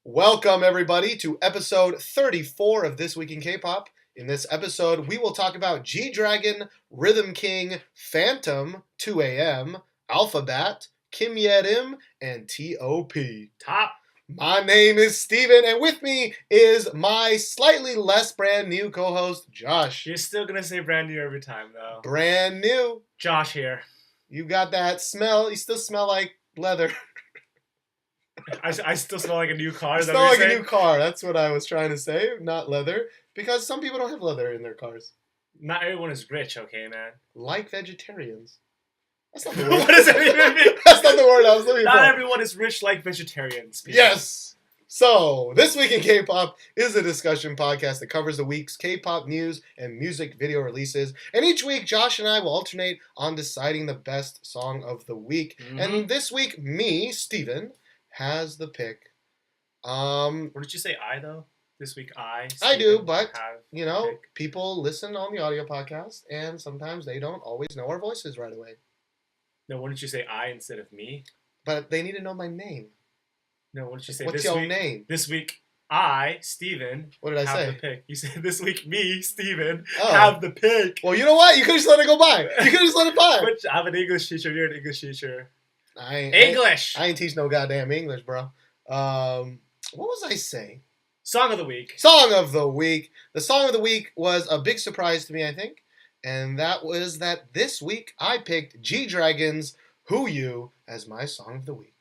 Welcome, everybody, to episode 34 of This Week in K-Pop. In this episode, we will talk about G-Dragon, Rhythm King, Phantom, 2AM, AlphaBAT, Kim Yerim, and T.O.P. Top. My name is Steven, and with me is my slightly less brand new co-host, Josh. You're still going to say brand new every time, though. Brand new. Josh here. You got that smell. You still smell like leather. I still smell like a new car. Smell like a new car. That's what I was trying to say. Not leather. Because some people don't have leather in their cars. Not everyone is rich, okay, man? Like vegetarians. That's not the word. What does that even mean? That's not the word I was looking for. Not everyone is rich like vegetarians. People. Yes. So, This Week in K-Pop is a discussion podcast that covers the week's K-pop news and music video releases. And each week, Josh and I will alternate on deciding the best song of the week. Mm-hmm. And this week, me, Steven, has the pick. What did you say, I, though? This week, I do, but, you know, pick. people listen on the audio podcast, and sometimes they don't always know our voices right away. No, what did you say, I instead of me? But they need to know my name. No, what did you say? What's this your week, name? This week, I, Steven, What did I have say? the pick. You said this week, me, Steven, Oh. have the pick. Well, you know what? You could have just let it go by. You could have just let it by. Which, I'm an English teacher. You're an English teacher. English! I ain't teach no goddamn English, bro. What was I saying? Song of the week. Song of the week. The song of the week was a big surprise to me, I think. And that was that this week I picked G-Dragon's Who You as my song of the week.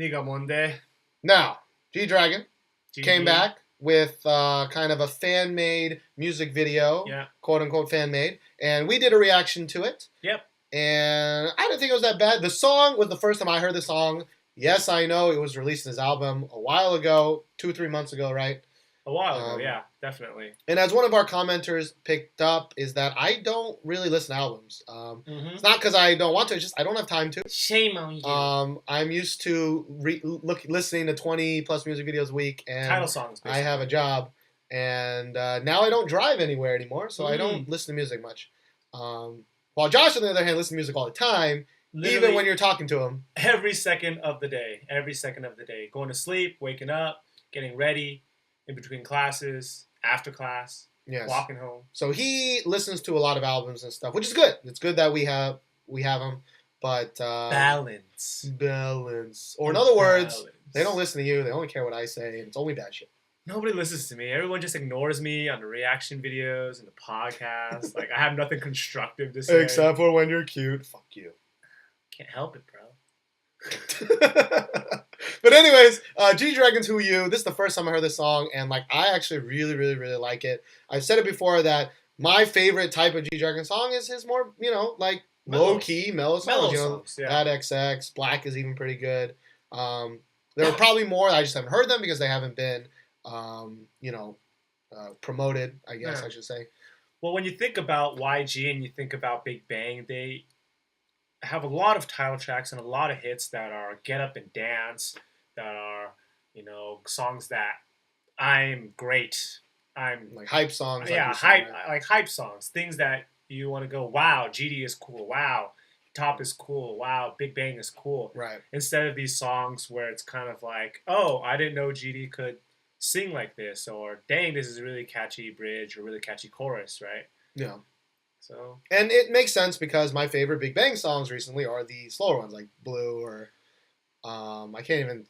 Niga Monde. Now, G-Dragon came GG. back with kind of a fan-made music video. Yeah. Quote-unquote fan-made. And we did a reaction to it. Yep. And I didn't think it was that bad. The song was the first time I heard the song. Yes, I know it was released in his album a while ago, 2-3 months ago, right? A while ago, yeah, definitely. And as one of our commenters picked up, is that I don't really listen to albums. It's not because I don't want to; it's just I don't have time to. Shame on you. I'm used to listening to 20 plus music videos a week, and Title songs. Basically. I have a job, and now I don't drive anywhere anymore, so I don't listen to music much. While Josh, on the other hand, listens to music all the time. Literally even when you're talking to him. Every second of the day. Every second of the day. Going to sleep, waking up, getting ready, in between classes, after class, walking home. So he listens to a lot of albums and stuff, which is good. It's good that we have them. But balance. Or in other words, they don't listen to you. They only care what I say, and it's only bad shit. Nobody listens to me. Everyone just ignores me on the reaction videos and the podcast. Like, I have nothing constructive to say. Except for when you're cute. Fuck you. Can't help it, bro. But anyways, G-Dragon's Who You. This is the first time I heard this song, and like I actually really, really, really like it. I've said it before that my favorite type of G-Dragon song is his more, like low-key, mellow songs. Songs, yeah. That XX, Black is even pretty good. There are probably more. I just haven't heard them because they haven't been, promoted, I guess I should say. Well, when you think about YG and you think about Big Bang, they have a lot of title tracks and a lot of hits that are get up and dance, that are, songs that I'm great. I'm like hype songs. Yeah, hype songs. Things that you want to go, wow, GD is cool. Wow, Top is cool. Wow, Big Bang is cool. Right. Instead of these songs where it's kind of like, oh, I didn't know GD could sing like this, or dang, this is a really catchy bridge or really catchy chorus, right? Yeah. So. And it makes sense because my favorite Big Bang songs recently are the slower ones, like Blue or I can't even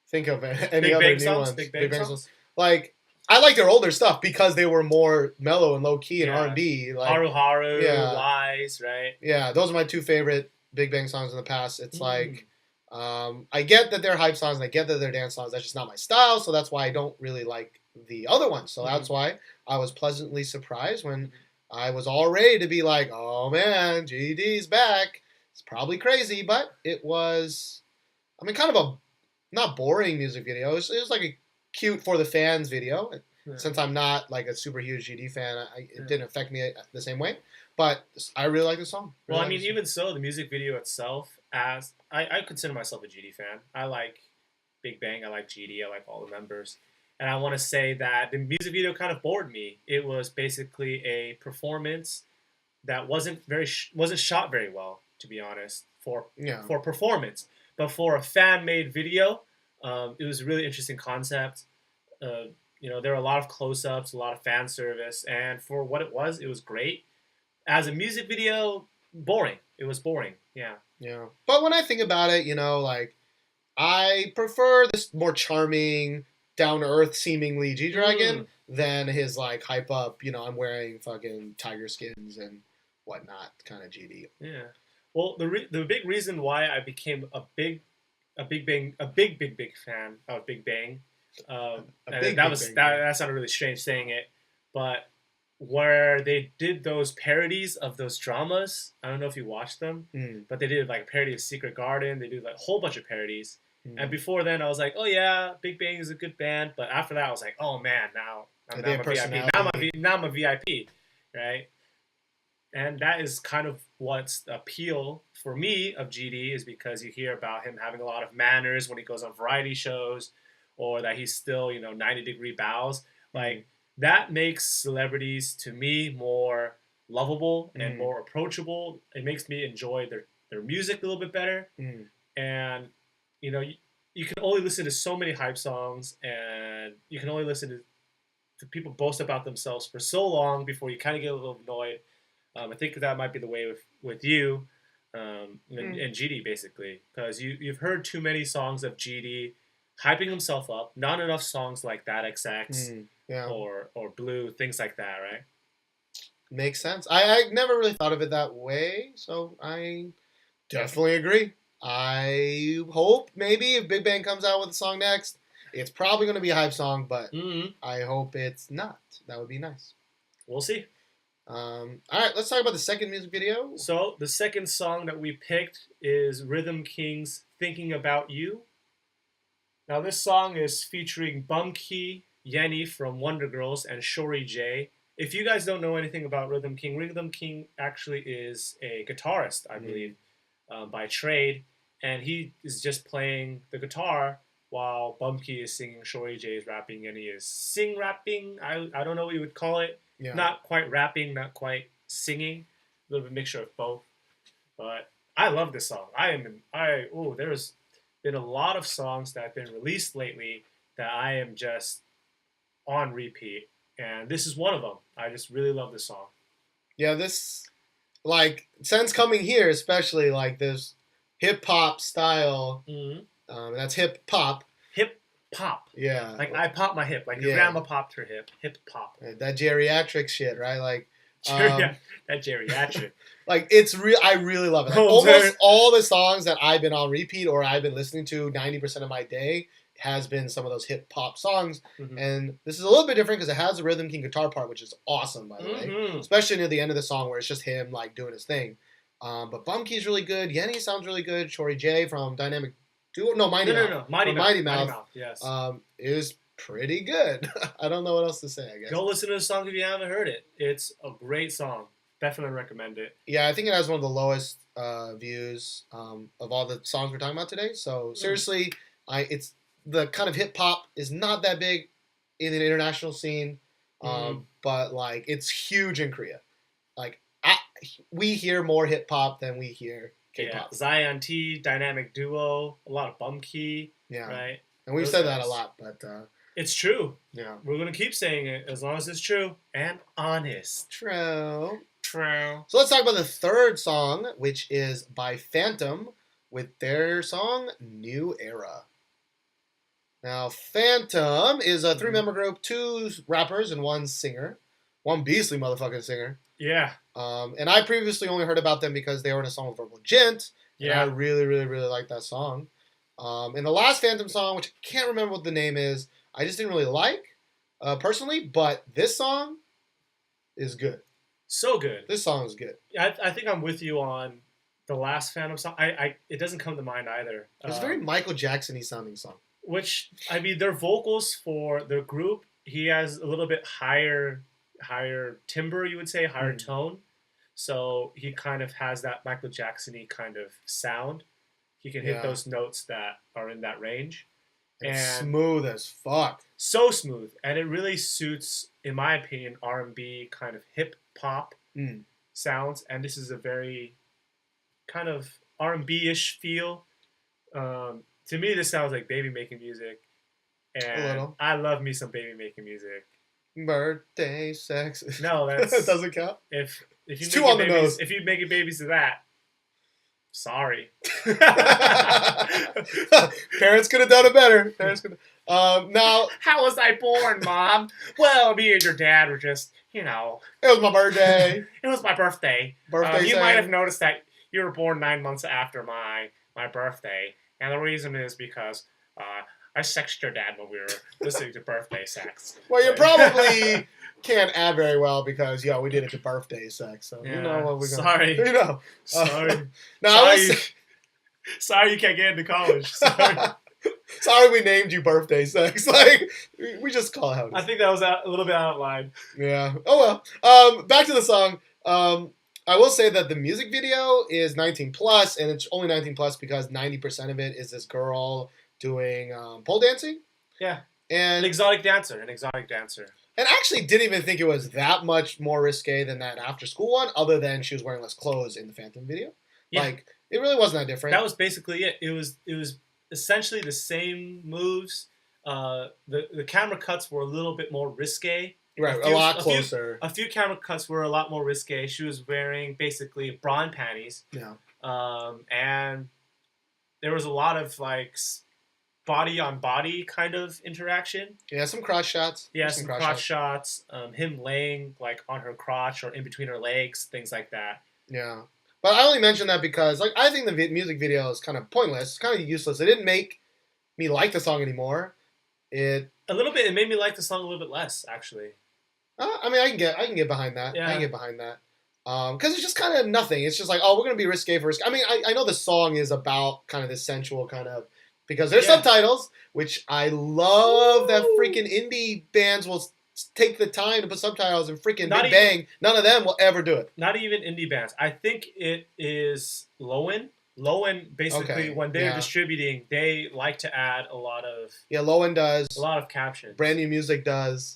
think of any other new ones. Big Bang songs. Like I like their older stuff because they were more mellow and low key and R&B. Like Haru, Wise, right? Yeah, those are my two favorite Big Bang songs in the past. It's like I get that they're hype songs and I get that they're dance songs. That's just not my style, so that's why I don't really like the other ones. So that's why I was pleasantly surprised when I was all ready to be like, oh man, GD's back. It's probably crazy, but it was, kind of a not boring music video. It was like a cute for the fans video. Yeah. Since I'm not like a super huge GD fan, it didn't affect me the same way. But I really like the song. Even so, the music video itself, as I consider myself a GD fan. I like Big Bang. I like GD. I like all the members. And I want to say that the music video kind of bored me. It was basically a performance that wasn't shot very well, to be honest, for performance. But for a fan-made video, It was a really interesting concept. There were a lot of close-ups, a lot of fan service, and for what it was great. As a music video, boring. It was boring. Yeah. Yeah. But when I think about it, like I prefer this more charming, down to earth seemingly G-Dragon than his like hype up, I'm wearing fucking tiger skins and whatnot kind of GD. Yeah. Well, the big reason why I became a big fan of Big Bang. That sounded really strange saying it, but where they did those parodies of those dramas. I don't know if you watched them, but they did like a parody of Secret Garden. They did like a whole bunch of parodies. And before then, I was like, oh yeah, Big Bang is a good band. But after that, I was like, oh man, now I'm a VIP. Now I'm a VIP, right? And that is kind of what's the appeal for me of GD is because you hear about him having a lot of manners when he goes on variety shows, or that he's still 90-degree bows. Like that makes celebrities to me more lovable and more approachable. It makes me enjoy their music a little bit better. And you can only listen to so many hype songs, and you can only listen to people boast about themselves for so long before you kind of get a little annoyed. I think that might be the way with you and GD basically, because you've heard too many songs of GD hyping himself up, not enough songs like That XX or Blue, things like that, right? Makes sense. I never really thought of it that way, so I definitely agree. I hope maybe if Big Bang comes out with a song next, it's probably going to be a hype song, but I hope it's not. That would be nice. We'll see. All right, let's talk about the second music video. So the second song that we picked is Rhythm King's Thinking About You. Now this song is featuring Bumkey, Yenny from Wonder Girls, and Shorry J. If you guys don't know anything about Rhythm King actually is a guitarist, I believe, by trade. And he is just playing the guitar while Bumkey is singing, Shorry J is rapping, and he is sing-rapping. I don't know what you would call it. Yeah. Not quite rapping, not quite singing. A little bit mixture of both. But I love this song. There's been a lot of songs that have been released lately that I am just on repeat. And this is one of them. I just really love this song. Yeah, this, since coming here, especially, this hip-hop style, that's hip-hop. Hip-pop. Yeah. I popped my hip. Your grandma popped her hip. Hip-pop. That geriatric shit, right? That geriatric. It's real. I really love it. Almost all the songs that I've been on repeat or I've been listening to 90% of my day has been some of those hip-hop songs. And this is a little bit different because it has a Rhythm King guitar part, which is awesome, by the way. Especially near the end of the song where it's just him, doing his thing. But Bumkey's really good. Yenny sounds really good. Shorry J from Dynamic Duo. No, Mighty Mouth. Mighty Mouth. Yes. Is pretty good. I don't know what else to say, I guess. Go listen to the song if you haven't heard it. It's a great song. Definitely recommend it. Yeah, I think it has one of the lowest views of all the songs we're talking about today. So seriously, it's the kind of hip hop is not that big in the international scene, but it's huge in Korea. We hear more hip hop than we hear K-pop. Yeah. Zion T, Dynamic Duo, a lot of Bumkey. Yeah, right. And we've said that a lot, but it's true. Yeah, we're gonna keep saying it as long as it's true and honest. True. So let's talk about the third song, which is by Phantom with their song New Era. Now, Phantom is a 3-member group, 2 rappers and 1 singer, 1 beastly motherfucking singer. Yeah. And I previously only heard about them because they were in a song with Verbal Gent. Yeah. And I really, really, really like that song. And the last Phantom song, which I can't remember what the name is, I just didn't really like, personally, but this song is good. So good. This song is good. I think I'm with you on the last Phantom song. It doesn't come to mind either. It's a very Michael Jackson-y sounding song. Which, their vocals for the group, he has a little bit higher timbre, you would say, higher tone. So he kind of has that Michael Jackson-y kind of sound. He can hit those notes that are in that range. And smooth as fuck. So smooth. And it really suits, in my opinion, R&B kind of hip-hop sounds. And this is a very kind of R&B-ish feel. To me, this sounds like Baby making music, and I love me some Baby making music. Birthday sex. No, that doesn't count. If you it's too on the nose. If you make your babies to that, sorry. Parents could have done it better. Parents could. Now, how was I born, Mom? Well, me and your dad were just, it was my birthday. It was my birthday. You might have noticed that you were born 9 months after my birthday, and the reason is because I sexed your dad when we were listening to birthday sex. Well, you probably can't add very well because, we did it to birthday sex. So, you know what we're going to Sorry. Now, sorry you can't get into college. Sorry we named you birthday sex. Like, we just call it how it is. I think that was a little bit out of line. Yeah. Oh, well. Back to the song. I will say that the music video is 19 plus, and it's only 19 plus because 90% of it is this girl doing pole dancing. Yeah. And an exotic dancer. And I actually didn't even think it was that much more risque than that after school one, other than she was wearing less clothes in the Phantom video. Yeah. Like, it really wasn't that different. That was basically it. It was essentially the same moves. The camera cuts were a little bit more risque. Right, a lot closer. A few camera cuts were a lot more risque. She was wearing basically bra and panties. Yeah. And there was a lot of like body on body kind of interaction. Yeah, some crotch shots. Yeah, some crotch shots. Him laying like on her crotch or in between her legs, things like that. Yeah. But I only mention that because like I think the music video is kind of pointless. It's kind of useless. It didn't make me like the song anymore. A little bit. It made me like the song a little bit less, actually. I mean, I can get behind that. Yeah. I can get behind that. Because it's just kind of nothing. It's just like, we're gonna be risque for risque. I mean, I know the song is about kind of this sensual kind of because there's subtitles, which I love. That freaking indie bands will take the time to put subtitles and freaking Big Bang. None of them will ever do it. Not even indie bands. I think it is Lowen. Lowen basically when they're distributing, they like to add a lot of Lowen does a lot of captions. Brand New Music does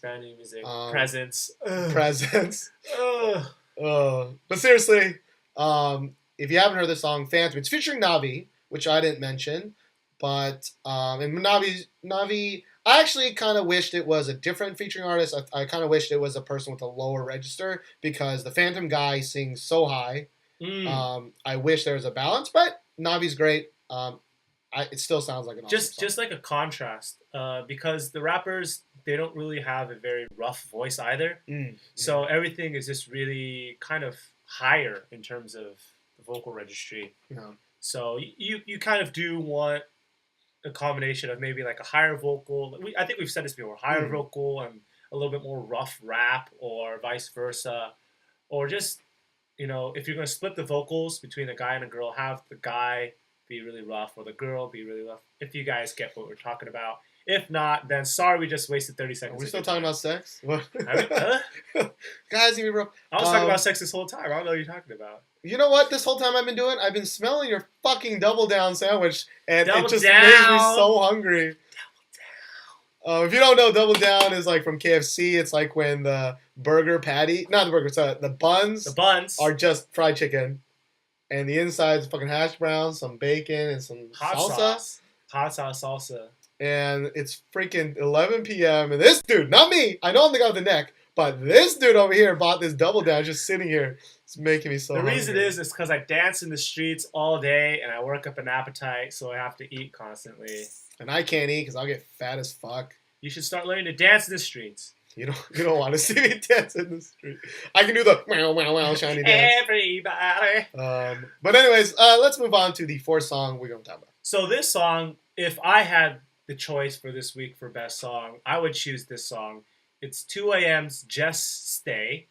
presents. But seriously, if you haven't heard the song Phantom, it's featuring Navi, which I didn't mention, but and Navi, I actually kind of wished it was a different featuring artist. I kind of wished it was a person with a lower register because the Phantom guy sings so high. I wish there was a balance, but Navi's great. It still sounds like an awesome song. Just like a contrast, because the rappers, they don't really have a very rough voice either. So everything is just really kind of higher in terms of the vocal registry. Yeah. So you kind of do want a combination of maybe like a higher vocal. I think we've said this before, higher vocal and a little bit more rough rap, or vice versa, or just if you're going to split the vocals between a guy and a girl, have the guy be really rough or the girl be really rough. If you guys get what we're talking about. If not, then sorry, we just wasted 30 seconds. Are we still talking about sex? What? Guys, you rough. I was talking about sex this whole time. I don't know what you're talking about. You know what? This whole time I've been doing, I've been smelling your fucking double down sandwich, and it just makes me so hungry. If you don't know, Double Down is like from KFC. It's like when the burger patty, not the burger, sorry, the buns are just fried chicken. And the inside's fucking hash browns, some bacon, and some salsa. Hot sauce salsa. And it's freaking 11 p.m. And this dude, not me, I know I'm the guy with the neck, but this dude over here bought this Double Down just sitting here. It's making me so hungry. The reason is because I dance in the streets all day and I work up an appetite, so I have to eat constantly. And I can't eat because I'll get fat as fuck. You should start learning to dance in the streets. You don't want to see me dance in the street. I can do the wow wow wow shiny dance. Everybody. But anyways, let's move on to the fourth song we're going to talk about. So this song, if I had the choice for this week for best song, I would choose this song. It's 2AM's Just Stay.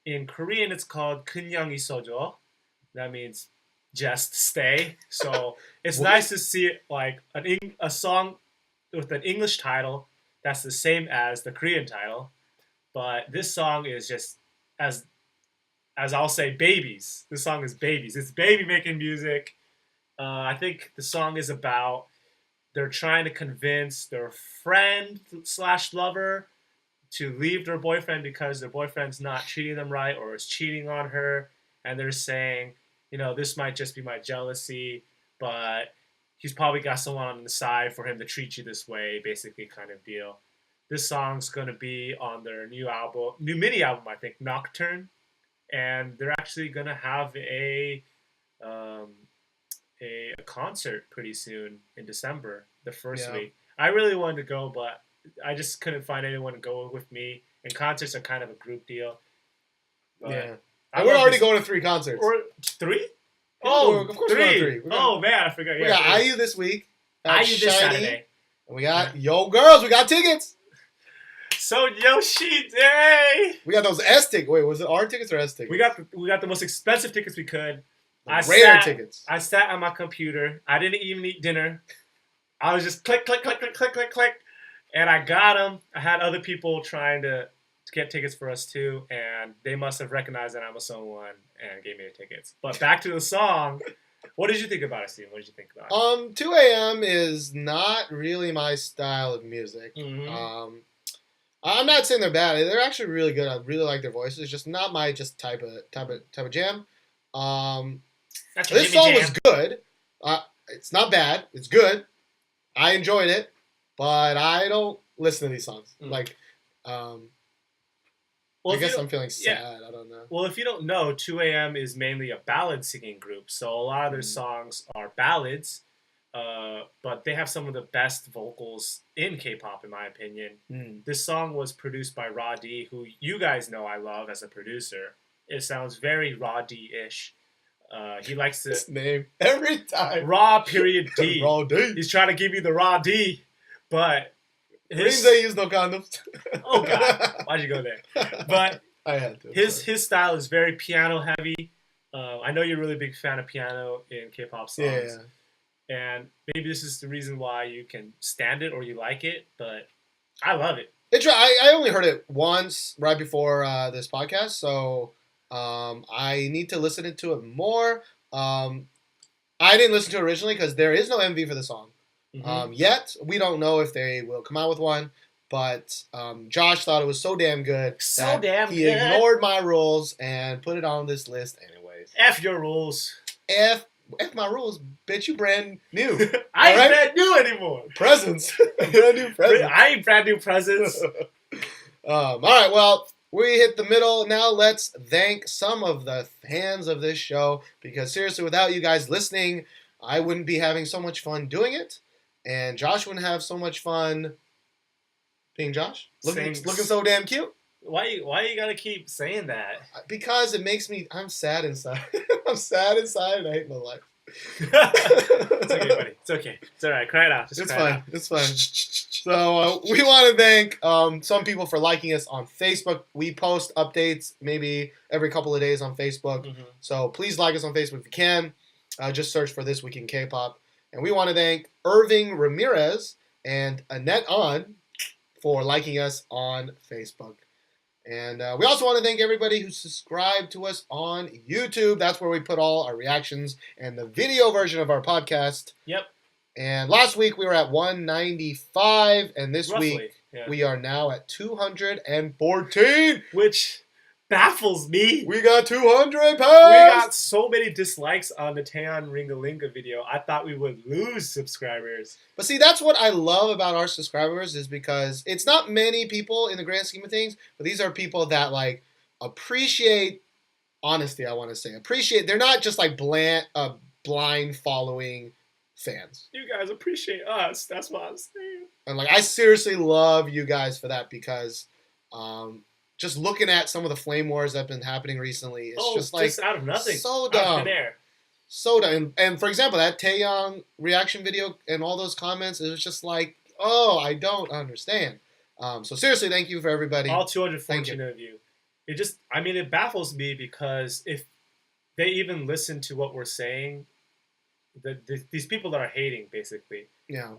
In Korean, it's called 그냥 있어줘. That means just stay. So it's nice to see like a song with an English title that's the same as the Korean title. But this song is just, as I'll say, babies. This song is babies. It's baby making music. I think the song is about they're trying to convince their friend / lover to leave their boyfriend because their boyfriend's not treating them right or is cheating on her. And they're saying, this might just be my jealousy, but he's probably got someone on the side for him to treat you this way, basically kind of deal. This song's gonna be on their new mini album, I think, Nocturne, and they're actually gonna have a concert pretty soon in December, the first week. I really wanted to go, but I just couldn't find anyone to go with me. And concerts are kind of a group deal. But we're already going to 3 concerts. Or 3? Oh, of course 3. We're going to 3. Oh man, I forgot. We got IU this week. IU this Saturday. And we got Yo Girls. We got tickets. So Yoshi Day. We got those S tickets. Wait, was it R tickets or S tickets? We got the most expensive tickets we could. Rare tickets. I sat on my computer. I didn't even eat dinner. I was just click, and I got them. I had other people trying to get tickets for us too, and they must have recognized that I'm a someone and gave me the tickets. But back to the song. What did you think about it, Steven? What did you think about it? 2 a.m. is not really my style of music. Mm-hmm. I'm not saying they're bad. They're actually really good. I really like their voices. Just not my type of jam. This song was good. It's not bad. It's good. I enjoyed it, but I don't listen to these songs. I guess I'm feeling sad. I don't know. Well, if you don't know, 2 a.m. is mainly a ballad singing group. So a lot of their songs are ballads, but they have some of the best vocals in K-pop, in my opinion. This song was produced by Raw D, who you guys know I love as a producer. It sounds very Raw D-ish. He likes to... His name every time. Raw period D. Raw D. He's trying to give you the Raw D, but... Green Day use no condoms. Oh, God. Why'd you go there? But I had to. His style is very piano heavy. I know you're a really big fan of piano in K-pop songs. Yeah. And maybe this is the reason why you can stand it or you like it, but I love it. I only heard it once right before this podcast, so I need to listen to it more. I didn't listen to it originally because there is no MV for the song. Yet. We don't know if they will come out with one, but Josh thought it was so damn good he ignored my rules and put it on this list anyways. F your rules. F my rules, bitch. You brand new. I ain't brand new anymore. Presents. Brand new presents. I ain't brand new presents. All right, well, we hit the middle. Now let's thank some of the fans of this show, because seriously, without you guys listening, I wouldn't be having so much fun doing it. And Josh wouldn't have so much fun being Josh. Looking so damn cute. Why you gotta keep saying that? Because it makes me... I'm sad inside. I'm sad inside and I hate my life. It's okay, buddy. It's okay. It's alright. Cry it out. It's fine. It's fine. So we want to thank some people for liking us on Facebook. We post updates maybe every couple of days on Facebook. So please like us on Facebook if you can. Just search for This Week in K-Pop. And we want to thank Irving Ramirez and Annette On for liking us on Facebook. And we also want to thank everybody who subscribed to us on YouTube. That's where we put all our reactions and the video version of our podcast. Yep. And last week we were at 195, and this week we are now at 214. Which baffles me. We got 200 pounds. We got so many dislikes on the Taeyeon Ringalinga video. I thought we would lose subscribers. But see, that's what I love about our subscribers, is because it's not many people in the grand scheme of things, but these are people that like appreciate honesty. I want to say they're not just like blind following fans. You guys appreciate us. That's what I'm saying. And like, I seriously love you guys for that, because just looking at some of the flame wars that have been happening recently, it's just like out of nothing. So dumb. Out of thin air. So dumb. And for example, that Taeyeon reaction video and all those comments, it was just like, oh, I don't understand. So seriously, thank you for everybody. All 214 of you. It baffles me, because if they even listen to what we're saying, these people that are hating, basically. Yeah.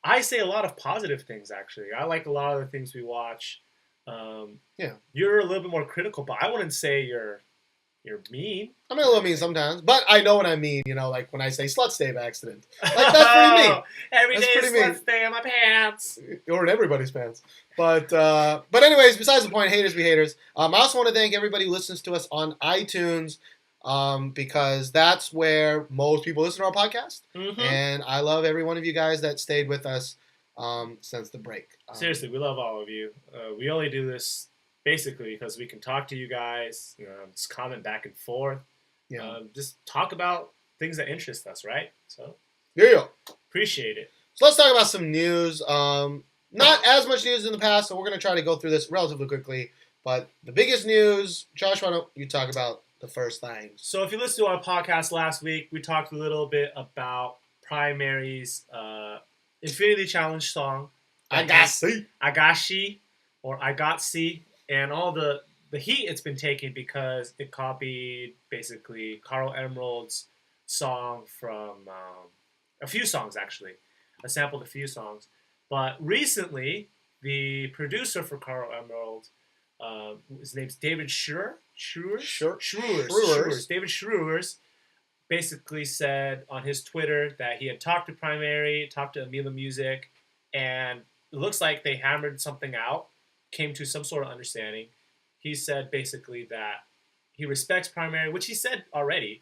I say a lot of positive things, actually. I like a lot of the things we watch. You're a little bit more critical, but I wouldn't say you're mean. I'm a little mean sometimes, but I know what I mean. You know, like when I say slut stay by accident. Like, that's pretty mean. Every day slut stay in my pants. Or in everybody's pants. But anyways, besides the point, haters be haters. I also want to thank everybody who listens to us on iTunes. because that's where most people listen to our podcast. Mm-hmm. And I love every one of you guys that stayed with us since the break. Seriously, we love all of you. We only do this basically because we can talk to you guys, just comment back and forth, just talk about things that interest us, right? So, yeah, appreciate it. So let's talk about some news. Not as much news in the past, so we're going to try to go through this relatively quickly. But the biggest news, Josh, why don't you talk about the first thing? So if you listened to our podcast last week, we talked a little bit about Primary's Infinity Challenge song. Agashi, or I Got C, and all the heat it's been taking because it copied basically Caro Emerald's song from a few songs, actually. I sampled a few songs. But recently, the producer for Caro Emerald, his name's David Schreurs. David Schreurs basically said on his Twitter that he had talked to Primary, talked to Amila Music, and it looks like they hammered something out, came to some sort of understanding. He said basically that he respects Primary, which he said already.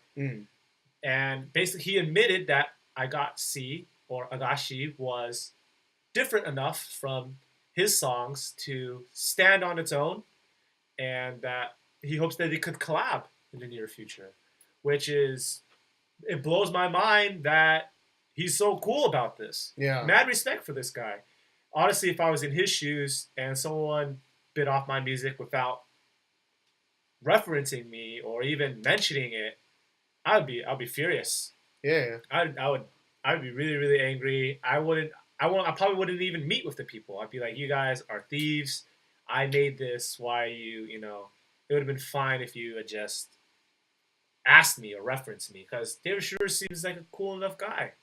And basically he admitted that I Got C, or Agashi, was different enough from his songs to stand on its own, and that he hopes that they could collab in the near future, which is, it blows my mind that he's so cool about this. Yeah. Mad respect for this guy. Honestly, if I was in his shoes and someone bit off my music without referencing me or even mentioning it, I'd be furious. Yeah. I would be really, really angry. I probably wouldn't even meet with the people. I'd be like, you guys are thieves. I made this. Why it would have been fine if you had just asked me or referenced me, because David Schreurs seems like a cool enough guy.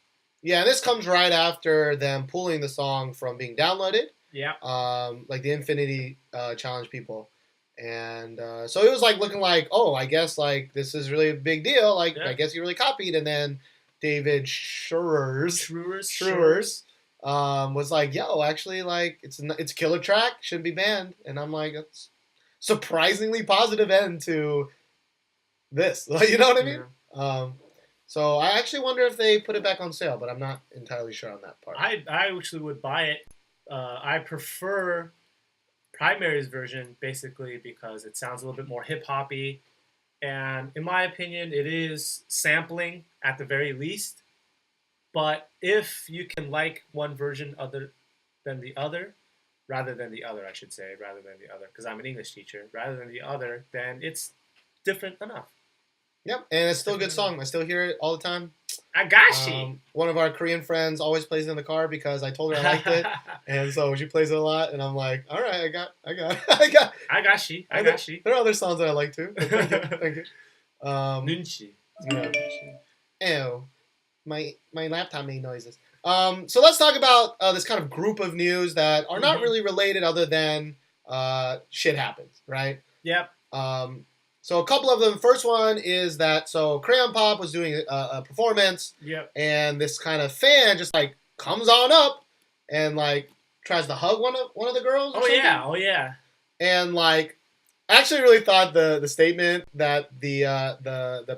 Yeah, and this comes right after them pulling the song from being downloaded. Yeah. Like the Infinity Challenge people. And so it was like looking like, oh, I guess like this is really a big deal. Like, I guess he really copied. And then David Schreurs was like, yo, actually, like, it's a killer track, shouldn't be banned. And I'm like, it's surprisingly positive end to this. Like, you know what I mean? Yeah. So I actually wonder if they put it back on sale, but I'm not entirely sure on that part. I actually would buy it. I prefer Primary's version, basically, because it sounds a little bit more hip-hoppy. And in my opinion, it is sampling at the very least. But if you can like one version other than the other, I should say, because I'm an English teacher, rather than the other, then it's different enough. Yep, and it's still a good song. I still hear it all the time. Agashi. One of our Korean friends always plays it in the car because I told her I liked it, and so she plays it a lot. And I'm like, all right, I got. Agashi. There are other songs that I like too. Thank you. Nunchi. Ew, my laptop made noises. So let's talk about this kind of group of news that are not really related, other than shit happens, right? Yep. So a couple of them. First one is that Crayon Pop was doing a performance, and this kind of fan just like comes on up and like tries to hug one of the girls. Oh yeah. And like, I actually really thought the statement that the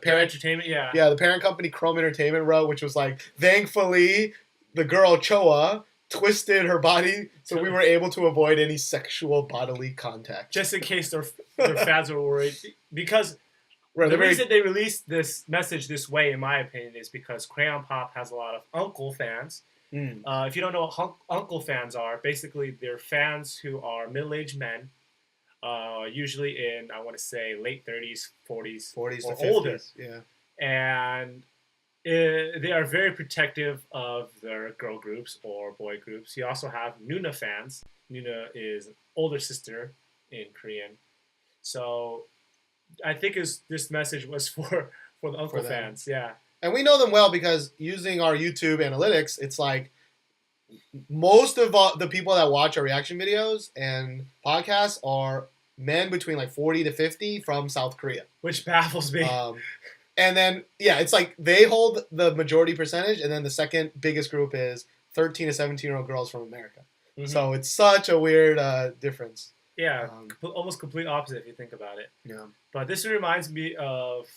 parent entertainment, the parent company Chrome Entertainment wrote, which was like, thankfully the girl Choa twisted her body so we were able to avoid any sexual bodily contact. Just in case their fans were worried. Because the reason they released this message this way, in my opinion, is because Crayon Pop has a lot of uncle fans. If you don't know what uncle fans are, basically they're fans who are middle-aged men, usually in, I want to say, late 30s, 40s or to 50s, older. Yeah. And they are very protective of their girl groups or boy groups. You also have Nuna fans. Nuna is an older sister in Korean. So I think this message was for the uncle fans. Yeah. And we know them well because using our YouTube analytics, it's like most of the people that watch our reaction videos and podcasts are men between like 40 to 50 from South Korea. Which baffles me. And then, it's like they hold the majority percentage, and then the second biggest group is 13 to 17-year-old girls from America. So it's such a weird difference. Yeah, almost complete opposite if you think about it. Yeah. But this reminds me of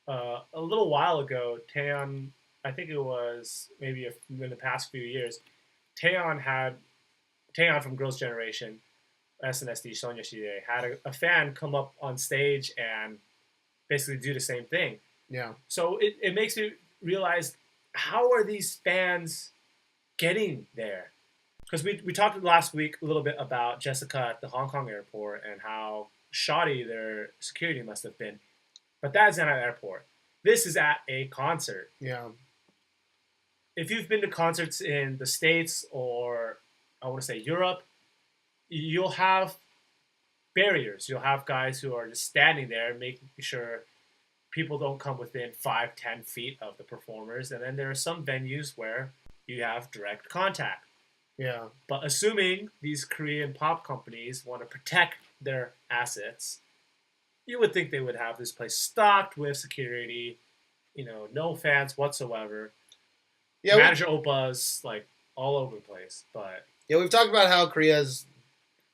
a little while ago, Taeyeon, I think it was maybe in the past few years, Taeyeon had Taeyeon from Girls' Generation, SNSD, Sonya Shide, had a fan come up on stage and basically do the same thing. Yeah. So it makes me realize, how are these fans getting there? Because we talked last week a little bit about Jessica at the Hong Kong airport and how shoddy their security must have been. But that's at an airport. This is at a concert. Yeah. If you've been to concerts in the States or I want to say Europe, you'll have barriers. You'll have guys who are just standing there making sure people don't come within 5-10 feet of the performers. And then there are some venues where you have direct contact. Yeah. But assuming these Korean pop companies want to protect their assets, you would think they would have this place stocked with security, no fans whatsoever. Yeah, Manager Oppa's like all over the place. But yeah, we've talked about how Korea's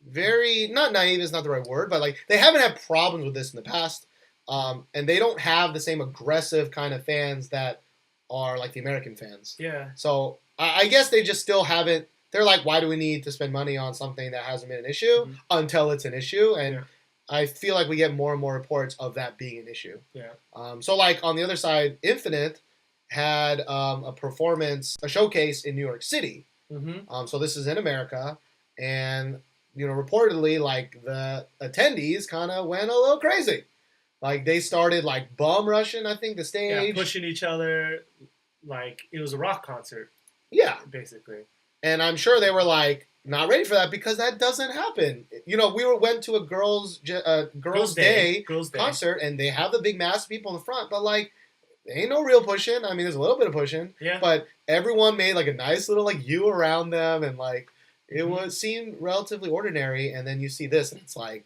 very, not naive is not the right word, but like they haven't had problems with this in the past. And they don't have the same aggressive kind of fans that are like the American fans. Yeah. So I guess they just still haven't. They're like, why do we need to spend money on something that hasn't been an issue until it's an issue? And I feel like we get more and more reports of that being an issue. Yeah. So like on the other side, Infinite had a showcase in New York City. Mm-hmm. So this is in America, and reportedly like the attendees kind of went a little crazy. Like they started like bum rushing, I think, the stage, pushing each other, like it was a rock concert. Yeah, basically. And I'm sure they were like not ready for that because that doesn't happen. We went to a girls' day concert, and they have the big mass of people in the front, but like there ain't no real pushing. I mean, there's a little bit of pushing, but everyone made like a nice little like U around them, and like it seemed relatively ordinary. And then you see this, and it's like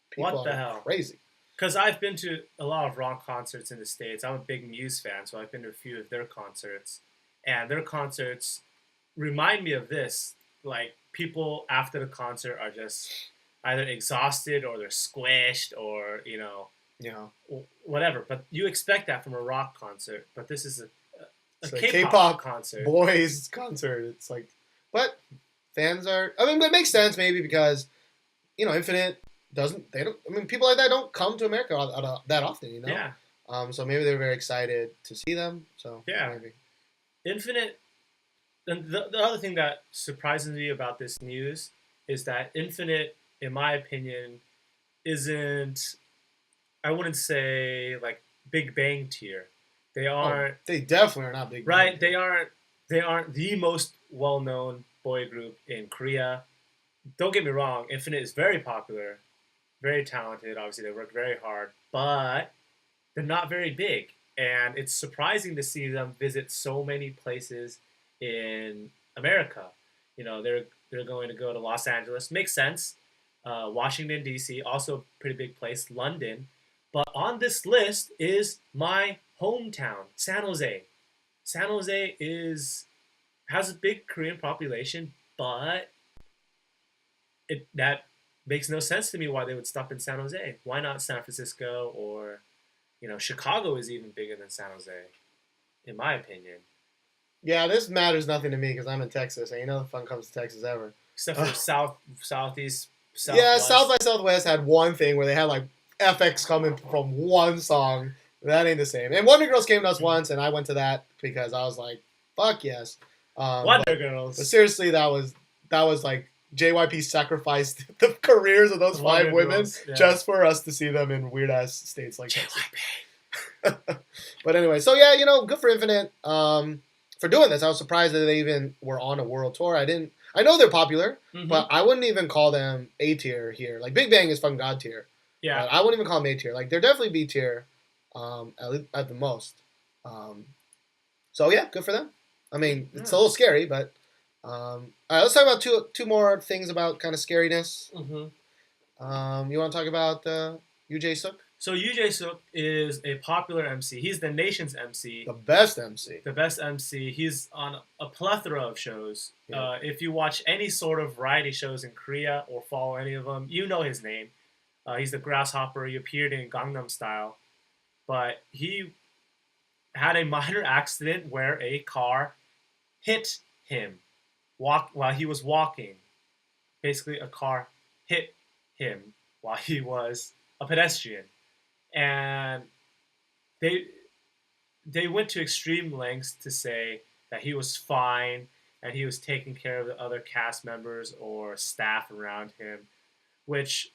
people what the hell, crazy. Because I've been to a lot of rock concerts in the States. I'm a big Muse fan, so I've been to a few of their concerts. And their concerts remind me of this. Like, people after the concert are just either exhausted or they're squished or, whatever. But you expect that from a rock concert. But this is a K-pop concert. Boys concert. It's like, but fans are, I mean, it makes sense maybe because, Infinite people like that don't come to America that often, Yeah. So maybe they're very excited to see them. So yeah, maybe. Infinite. And the other thing that surprises me about this news is that Infinite, in my opinion, isn't. I wouldn't say like Big Bang tier. They aren't. They definitely are not Big Bang. Right. They aren't. They aren't the most well-known boy group in Korea. Don't get me wrong. Infinite is very popular. Very talented, obviously they work very hard, but they're not very big, and it's surprising to see them visit so many places in America. They're going to go to Los Angeles, makes sense. Washington D.C., also a pretty big place. London, but on this list is my hometown, San Jose. San Jose has a big Korean population, but that makes no sense to me why they would stop in San Jose. Why not San Francisco or, Chicago is even bigger than San Jose, in my opinion. Yeah, this matters nothing to me because I'm in Texas, and the fun comes to Texas ever. Except for Southeast, Southwest. Yeah, South by Southwest had one thing where they had like FX coming from one song. That ain't the same. And Wonder Girls came to us once, and I went to that because I was like, fuck yes. Wonder Girls. But seriously, that was like, JYP sacrificed the careers of those 5 women just for us to see them in weird ass states like JYP. But anyway, so yeah, good for Infinite for doing this. I was surprised that they even were on a world tour. I know they're popular, but I wouldn't even call them A tier here. Like Big Bang is fucking God tier. Yeah, I wouldn't even call them A tier. Like they're definitely B tier, at the most. So yeah, good for them. I mean, it's a little scary, but. All right, let's talk about two more things about kind of scariness. You want to talk about Yoo Jae Suk? So Yoo Jae Suk is a popular MC. He's the nation's MC. The best MC. The best MC. He's on a plethora of shows. Yeah. If you watch any sort of variety shows in Korea or follow any of them, you know his name. He's the Grasshopper. He appeared in Gangnam Style. But he had a minor accident where a car hit him while he was walking. Basically, a car hit him while he was a pedestrian, and they went to extreme lengths to say that he was fine and he was taking care of the other cast members or staff around him, which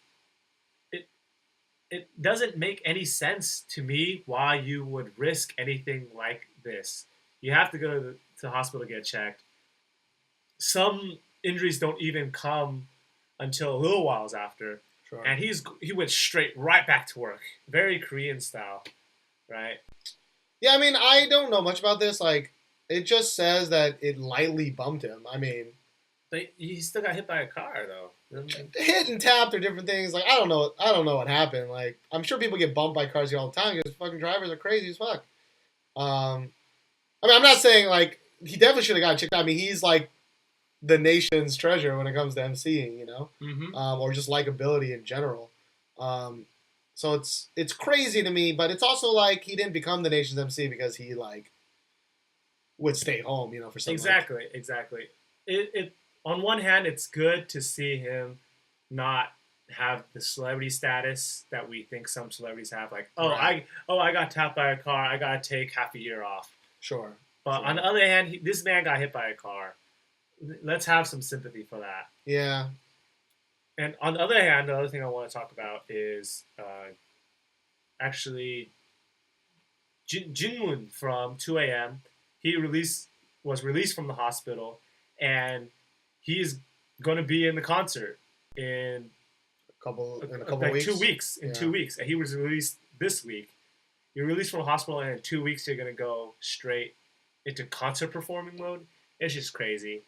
it doesn't make any sense to me why you would risk anything like this. You have to go to the hospital to get checked. Some injuries don't even come until a little whiles after. Sure. And he went straight right back to work. Very Korean style, right? Yeah, I mean, I don't know much about this. Like, it just says that it lightly bumped him. I mean, but he still got hit by a car, though. Hit and tapped are different things. Like, I don't know what happened. Like, I'm sure people get bumped by cars here all the time because fucking drivers are crazy as fuck. I mean, I'm not saying like he definitely should have gotten checked out. I mean, he's like the nation's treasure when it comes to emceeing, you know, or just likability in general. So it's crazy to me, but it's also like he didn't become the nation's MC because he like would stay home, you know, for something. Exactly. It on one hand, it's good to see him not have the celebrity status that we think some celebrities have. Like, I got tapped by a car, I gotta take half a year off. Sure. But on the other hand, this man got hit by a car. Let's have some sympathy for that. Yeah. And on the other hand, the other thing I want to talk about is actually Jinwoon from 2AM. He was released from the hospital, and he's going to be in the concert in a couple like weeks. 2 weeks. In 2 weeks, and he was released this week. You're released from the hospital, and in 2 weeks you're going to go straight into concert performing mode. It's just crazy.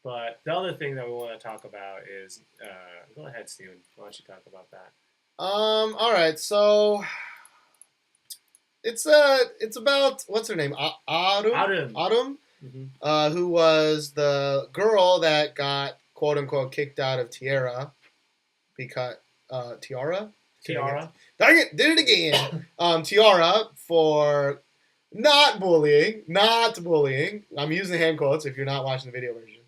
But the other thing that we want to talk about is, go ahead, Steven. Why don't you talk about that? All right. So it's about what's her name? Ahreum. Mm-hmm. Who was the girl that got quote unquote kicked out of T.ara because T.ara. Dang it! Did it again. T.ara for not bullying. I'm using hand quotes if you're not watching the video version.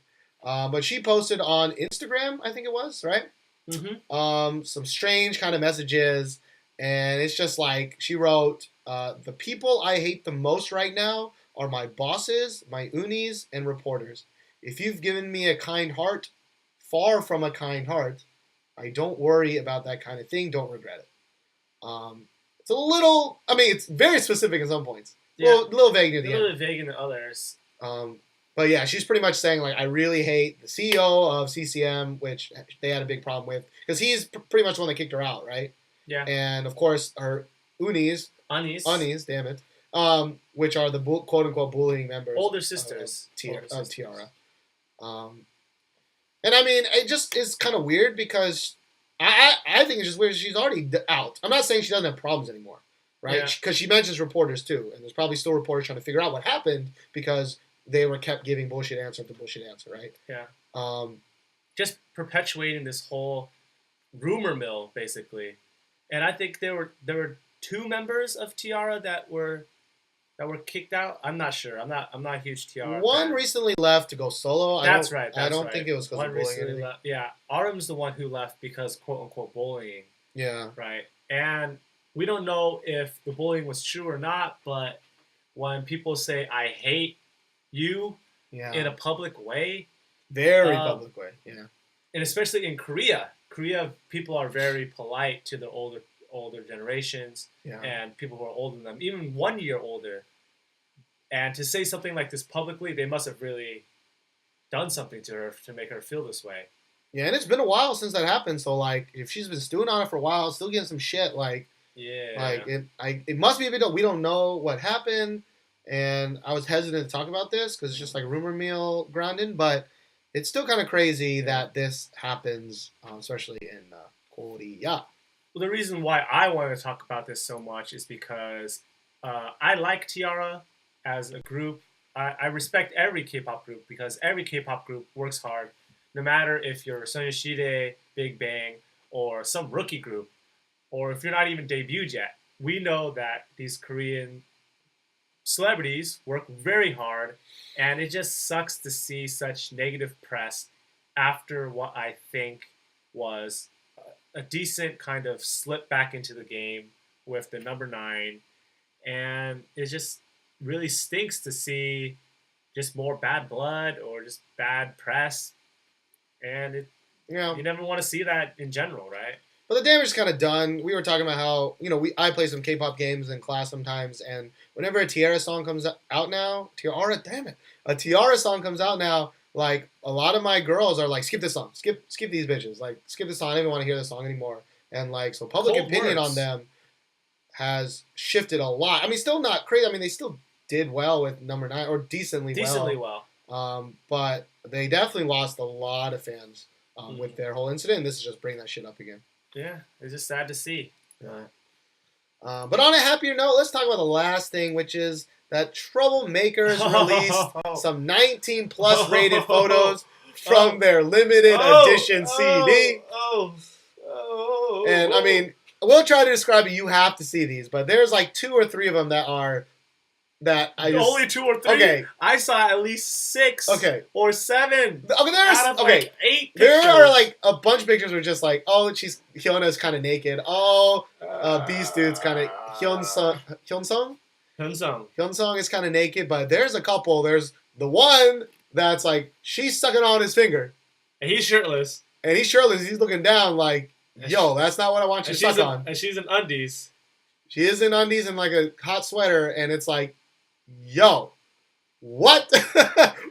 But she posted on Instagram, I think it was, right? Mm-hmm. Some strange kind of messages, and it's just like she wrote, "The people I hate the most right now are my bosses, my unis, and reporters. If you've given me a kind heart, far from a kind heart, I don't worry about that kind of thing. Don't regret it." It's a little, I mean, it's very specific in some points. Yeah. A little vague in the end. A little vague in the others. But yeah, she's pretty much saying, like, I really hate the CEO of CCM, which they had a big problem with. Because he's pretty much the one that kicked her out, right? Yeah. And, of course, her unis, damn it, which are the quote-unquote bullying members. Older sisters. Of T.ara. And, I mean, it just is kind of weird because I think it's just weird she's already out. I'm not saying she doesn't have problems anymore, right? Because she mentions reporters, too. And there's probably still reporters trying to figure out what happened because they were kept giving bullshit answer after bullshit answer, right? Yeah. Just perpetuating this whole rumor mill, basically. And I think there were 2 members of T.ara that were kicked out. I'm not sure. I'm not a huge T.ara One fan. Recently left to go solo. That's right. I don't think it was because of bullying. Yeah. Ahreum's the one who left because quote unquote bullying. Yeah. Right. And we don't know if the bullying was true or not, but when people say I hate you in a public way. Very public way, yeah. And especially in Korea, people are very polite to the older generations and people who are older than them, even 1 year older. And to say something like this publicly, they must have really done something to her to make her feel this way. Yeah, and it's been a while since that happened, so like if she's been stewing on it for a while, still getting some shit, like it must be a bit. We don't know what happened. And I was hesitant to talk about this because it's just like rumor mill grounding, but it's still kind of crazy that this happens, especially in Korea. Well, the reason why I wanted to talk about this so much is because I like T.ara as a group. I respect every K-pop group because every K-pop group works hard, no matter if you're Soyeonshide, Big Bang, or some rookie group, or if you're not even debuted yet. We know that these Korean celebrities work very hard, and it just sucks to see such negative press after what I think was a decent kind of slip back into the game with the number 9, and it just really stinks to see just more bad blood or just bad press, and you never want to see that in general, right? But the damage is kind of done. We were talking about how, I play some K-pop games in class sometimes, and whenever a T-ara song comes out now, a T-ara song comes out now, like, a lot of my girls are like, skip this song, skip these bitches, like, skip this song, I don't even want to hear this song anymore. And, like, so public opinion on them has shifted a lot. I mean, still not crazy. I mean, they still did well with number 9, or decently well. But they definitely lost a lot of fans with their whole incident, and this is just bringing that shit up again. Yeah, it's just sad to see. Yeah. But on a happier note, let's talk about the last thing, which is that Troublemakers released some 19+ rated photos from their limited edition CD. And I mean, we'll try to describe it. You have to see these, but there's like 2 or 3 of them that are only 2 or 3. Okay, I saw at least 6. Okay. Or 7. Okay, like 8 pictures. There are like a bunch of pictures where just like, Hyona's kind of naked. Beast Dude's kind of Hyunsung is kind of naked, but there's a couple. There's the one that's like she's sucking on his finger, and he's shirtless. He's looking down like, yo, that's not what I want you to suck on. And she's in undies. She is in undies and like a hot sweater, and it's like, yo, what?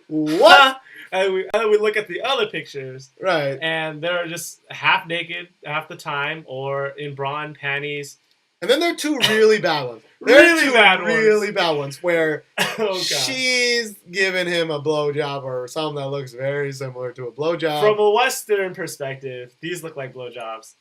What? And we look at the other pictures, right? And they're just half naked half the time, or in bra and panties. And then there are 2 really bad ones. Really bad ones where she's giving him a blowjob or something that looks very similar to a blowjob. From a Western perspective, these look like blowjobs.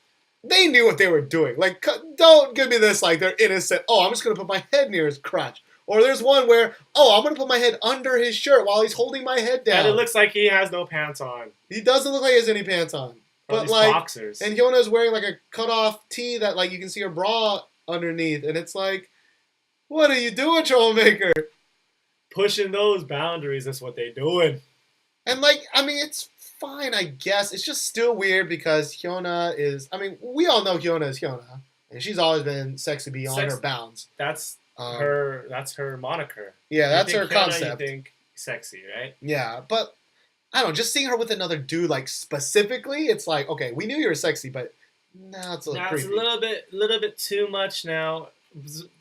They knew what they were doing. Like, don't give me this like they're innocent. Oh, I'm just going to put my head near his crotch. Or there's one where, I'm going to put my head under his shirt while he's holding my head down. And it looks like he has no pants on. He doesn't look like he has any pants on. But like, boxers. And Hyona's wearing like a cut-off tee that like you can see her bra underneath. And it's like, what are you doing, Troublemaker? Pushing those boundaries, that's what they're doing. And like, I mean, it's fine, I guess. It's just still weird because Hyuna is, I mean, we all know Hyuna is Hyuna. And she's always been sexy beyond her bounds. That's her moniker. Yeah, that's her concept. You think sexy, right? Yeah, but I don't know, just seeing her with another dude, like, specifically, it's like, okay, we knew you were sexy, but now it's a little creepy. It's a little bit too much now.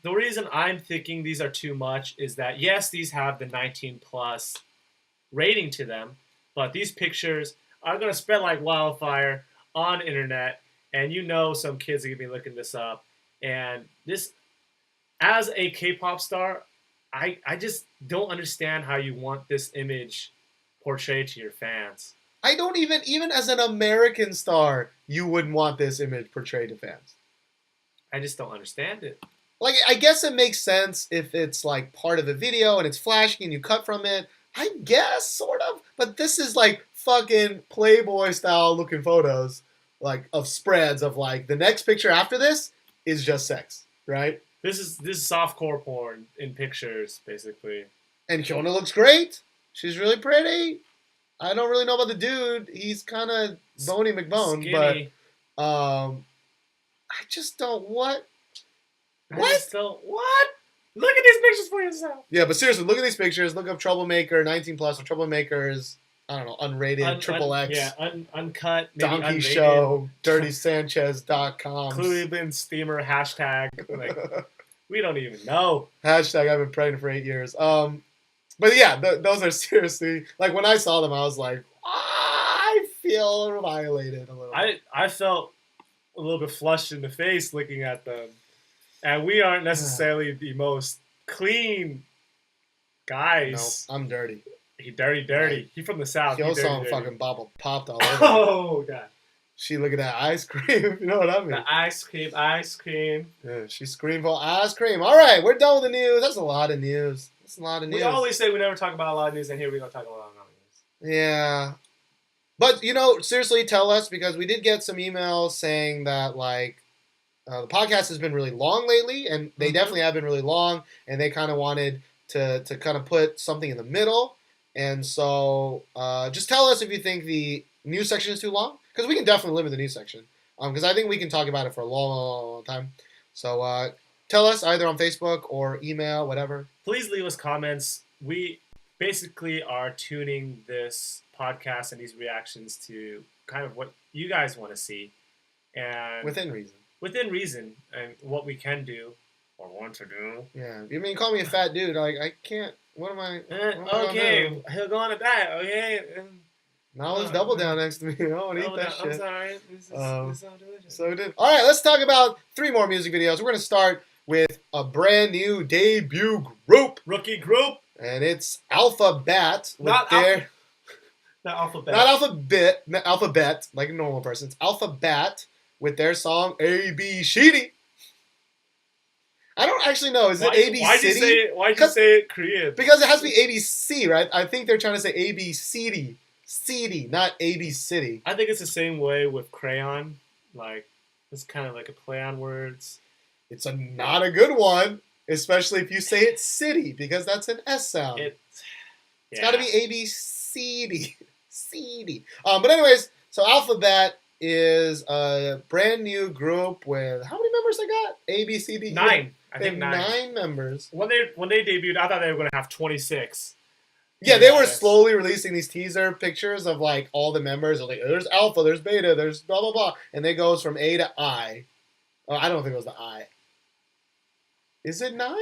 The reason I'm thinking these are too much is that, yes, these have the 19+ rating to them, but these pictures are going to spread like wildfire on the internet, and some kids are going to be looking this up. And this, as a K-pop star, I just don't understand how you want this image portrayed to your fans. I don't even as an American star, you wouldn't want this image portrayed to fans. I just don't understand it. Like, I guess it makes sense if it's like part of the video and it's flashing and you cut from it. I guess, sort of. But this is like fucking Playboy style looking photos, like of spreads of like the next picture after this is just sex, right? This is softcore porn in pictures, basically. And Hyuna looks great. She's really pretty. I don't really know about the dude. He's kind of bony McBone, skinny. But I just don't. What? What? Look at these pictures for yourself. Yeah, but seriously, look at these pictures. Look up Troublemaker 19+ or Troublemakers. I don't know, unrated, XXX. Yeah, uncut. Donkey unrated. Show, DirtySanchez.com. Cleveland Steamer hashtag. Like, we don't even know. Hashtag I've been pregnant for 8 years. But yeah, those are seriously, like when I saw them, I was like, I feel violated a little. I felt a little bit flushed in the face looking at them. And we aren't necessarily the most clean guys. No, I'm dirty. He dirty. Right. He from the South. He also fucking bobble popped all over. Oh, God. She look at that ice cream. You know what I mean? The ice cream. Yeah, she screamed for ice cream. All right, we're done with the news. That's a lot of news. We always say we never talk about a lot of news, and here we're going to talk about a lot of news. Yeah. But, seriously, tell us, because we did get some emails saying that, like, the podcast has been really long lately, and they definitely have been really long, and they kind of wanted to kind of put something in the middle. And so just tell us if you think the news section is too long, because we can definitely limit the news section. Because I think we can talk about it for a long time. So tell us either on Facebook or email, whatever. Please leave us comments. We basically are tuning this podcast and these reactions to kind of what you guys want to see. And Within reason. Within reason, and what we can do or want to do. Yeah. You mean call me a fat dude? Like, I can't. What am I? Okay, he'll go on at that. Okay. Now let's double down next to me. I don't eat that shit. I'm sorry. This is so delicious. So good. All right, let's talk about 3 more music videos. We're going to start with a brand new debut group. Rookie group. And it's AlphaBAT. Not AlphaBAT. Not AlphaBAT, like a normal person. It's AlphaBAT with their song ABCD. I don't actually know. Is it ABCD? Why'd you say it Korean? Because it has to be ABC, right? I think they're trying to say ABCD. CD, not AB City. I think it's the same way with Crayon. Like, it's kind of like a play on words. It's not a good one, especially if you say it's city, because that's an S sound. It's got to be ABCD. CD. But anyways, so AlphaBAT is a brand new group with, how many members they got? ABCD? 9. They have 9 members. When they debuted, I thought they were going to have 26. Yeah, they were slowly releasing these teaser pictures of like all the members. Like, there's Alpha, there's Beta, there's blah blah blah, and they goes from A to I. Oh, I don't think it was the I. Is it 9?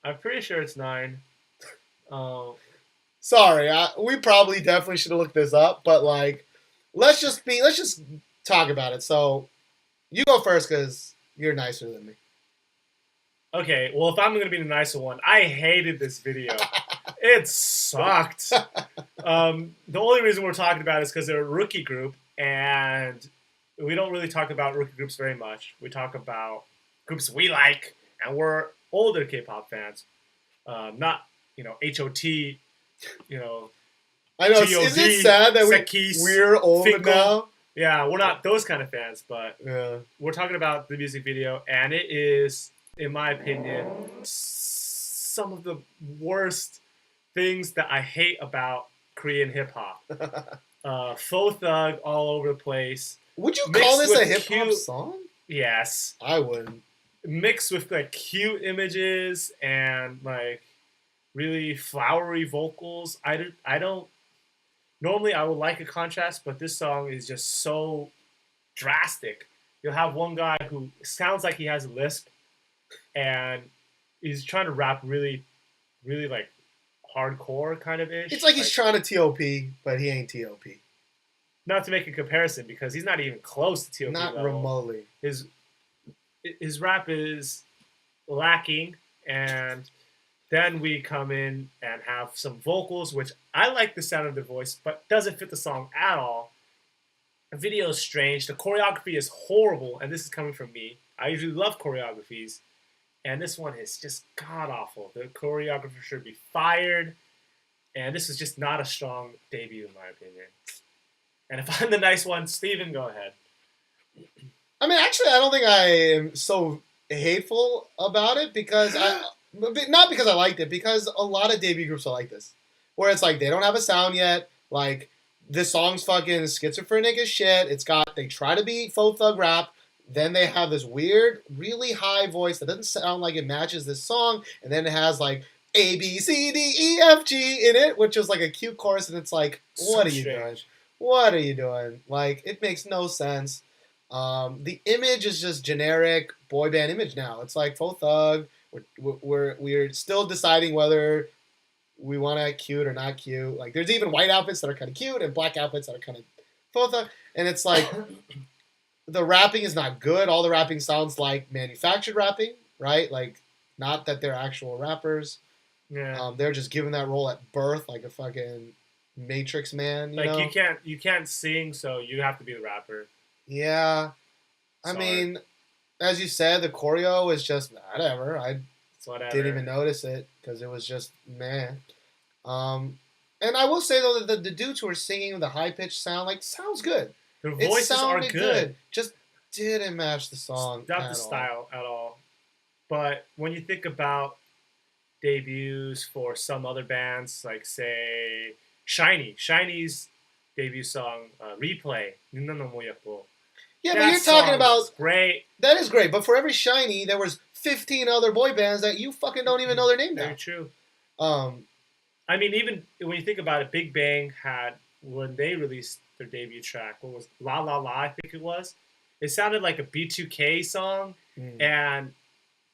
I'm pretty sure it's 9. Sorry, we probably definitely should have looked this up, but like, let's just talk about it. So, you go first because you're nicer than me. Okay, well, if I'm going to be the nicer one, I hated this video. It sucked. The only reason we're talking about it is because they're a rookie group, and we don't really talk about rookie groups very much. We talk about groups we like, and we're older K-pop fans. Not, HOT, I know, is it sad that we're old now? Yeah, we're not those kind of fans, but we're talking about the music video, and it is, in my opinion, some of the worst things that I hate about Korean hip-hop. Faux thug all over the place. Would you call this a hip-hop song? Yes. I wouldn't. Mixed with, like, cute images and, like, really flowery vocals. I don't... Normally, I would like a contrast, but this song is just so drastic. You'll have one guy who sounds like he has a lisp, and he's trying to rap really, really, like, hardcore kind of ish. It's like he's trying to T.O.P, but he ain't T.O.P. Not to make a comparison, because he's not even close to T.O.P. Not level. remotely. His rap is lacking, and then we come in and have some vocals, which I like the sound of the voice, but doesn't fit the song at all. The video is strange. The choreography is horrible, and this is coming from me. I usually love choreographies. And this one is just god-awful. The choreographer should be fired. And this is just not a strong debut, in my opinion. And if I'm the nice one, Steven, go ahead. I mean, actually, I don't think I am so hateful about it, because not because I liked it, because a lot of debut groups are like this. Where it's like, they don't have a sound yet. Like, this song's fucking schizophrenic as shit. They try to be faux thug rap. Then they have this weird, really high voice that doesn't sound like it matches this song. And then it has like A, B, C, D, E, F, G in it, which is like a cute chorus. And it's like, what are you doing? What are you doing? Like, it makes no sense. The image is just generic boy band image now. It's like faux thug. We're still deciding whether we want to act cute or not cute. Like, there's even white outfits that are kind of cute and black outfits that are kind of faux thug. And it's like... The rapping is not good. All the rapping sounds like manufactured rapping, right? Like, not that they're actual rappers. Yeah. They're just given that role at birth, like a fucking Matrix man. You know? you can't sing, so you have to be the rapper. Yeah. I mean, as you said, the choreo is just whatever. I didn't even notice it because it was just meh. And I will say though that the dudes who are singing the high pitched sound sounds good. Their voices are good. Just didn't match the song. Not the style at all. But when you think about debuts for some other bands, like say Shiny. Shiny's debut song, Replay. 눈나 너무 예뻐. Yeah, That but you're talking song about is great. that is great. But for every Shiny, there was 15 other boy bands that you fucking don't even know their name now. Very true. Um, I mean, even when you think about it, Big Bang had, when they released their debut track, what was La La La, I think it was. It sounded like a B2K song, and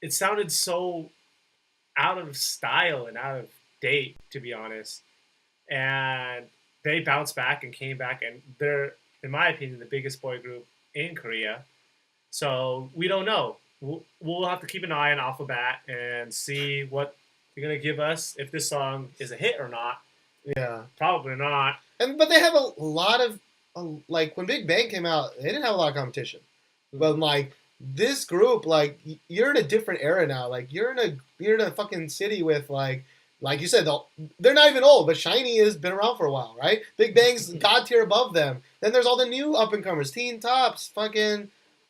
it sounded so out of style and out of date, to be honest. And they bounced back and came back, and they're, in my opinion, the biggest boy group in Korea. So we don't know. We'll have to keep an eye on AlphaBAT and see what they're gonna give us, if this song is a hit or not. yeah, Probably not. but they have a lot of like when Big Bang came out, they didn't have a lot of competition. But like this group, like you're in a different era now. Like you're in a fucking city with like you said, they're not even old, but Shiny has been around for a while, right? Big Bang's god tier above them. Then there's all the new up and comers, Teen Tops, fucking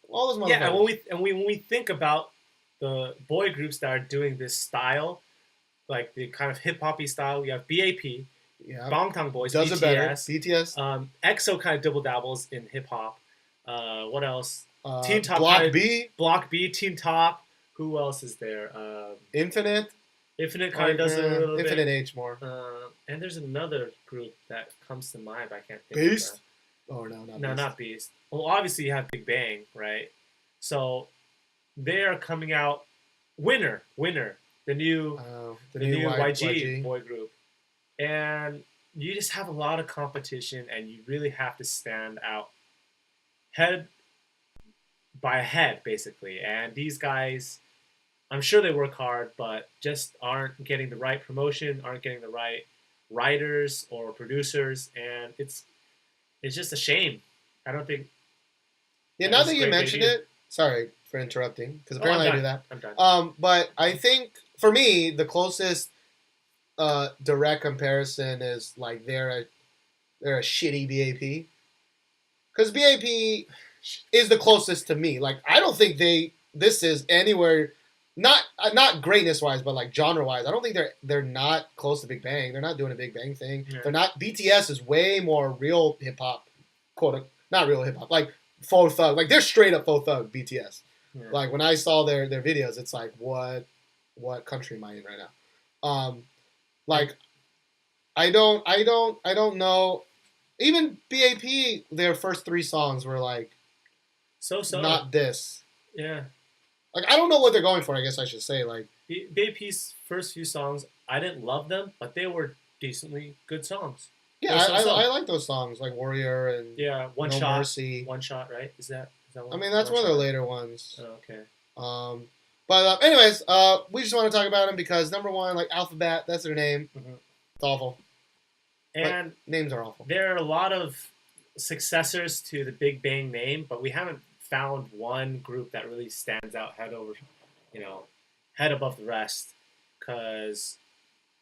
all those motherfuckers. Yeah, and when we think about the boy groups that are doing this style, like the kind of hip hoppy style, we have BAP, yeah, Bangtan Boys, does BTS, it better. BTS, EXO kind of double dabbles in hip hop. What else? Teen Top, Block B, Teen Top. Who else is there? Infinite kind of does it a little bit. Infinite H more. And there's another group that comes to mind, but I can't think Beast? of that. Oh, no, No, Beast. not Beast. Well, obviously you have Big Bang, right? So they are coming out. Winner, the new YG boy group, and you just have a lot of competition, and you really have to stand out head by head, basically. And these guys, I'm sure they work hard, but just aren't getting the right promotion, aren't getting the right writers or producers, and it's just a shame. I don't think. Yeah, now that you mention it, sorry for interrupting, because apparently I do that. I'm done. But I think for me, the closest direct comparison is like they're a shitty BAP, because BAP is the closest to me. Like I don't think this is anywhere. Not greatness wise, but like genre wise, I don't think they're not close to Big Bang. They're not doing a Big Bang thing. Yeah. They're not. BTS is way more real hip hop, not real hip hop, like faux thug. Like they're straight up faux thug. BTS. Yeah. Like when I saw their videos, it's like what country am I in right now? Like I don't know. Even BAP, their first 3 songs were like so not this. Yeah. Like, I don't know what they're going for, I guess I should say. Like BAP's first few songs, I didn't love them, but they were decently good songs. Yeah, I like those songs, like Warrior and One No Shot. Mercy. One Shot, right? Is that one? I mean, that's one of their later ones. Oh, okay. But anyways, we just want to talk about them because, number one, like AlphaBAT, that's their name. Mm-hmm. It's awful. And like, names are awful. There are a lot of successors to the Big Bang name, but we haven't found one group that really stands out head above the rest, because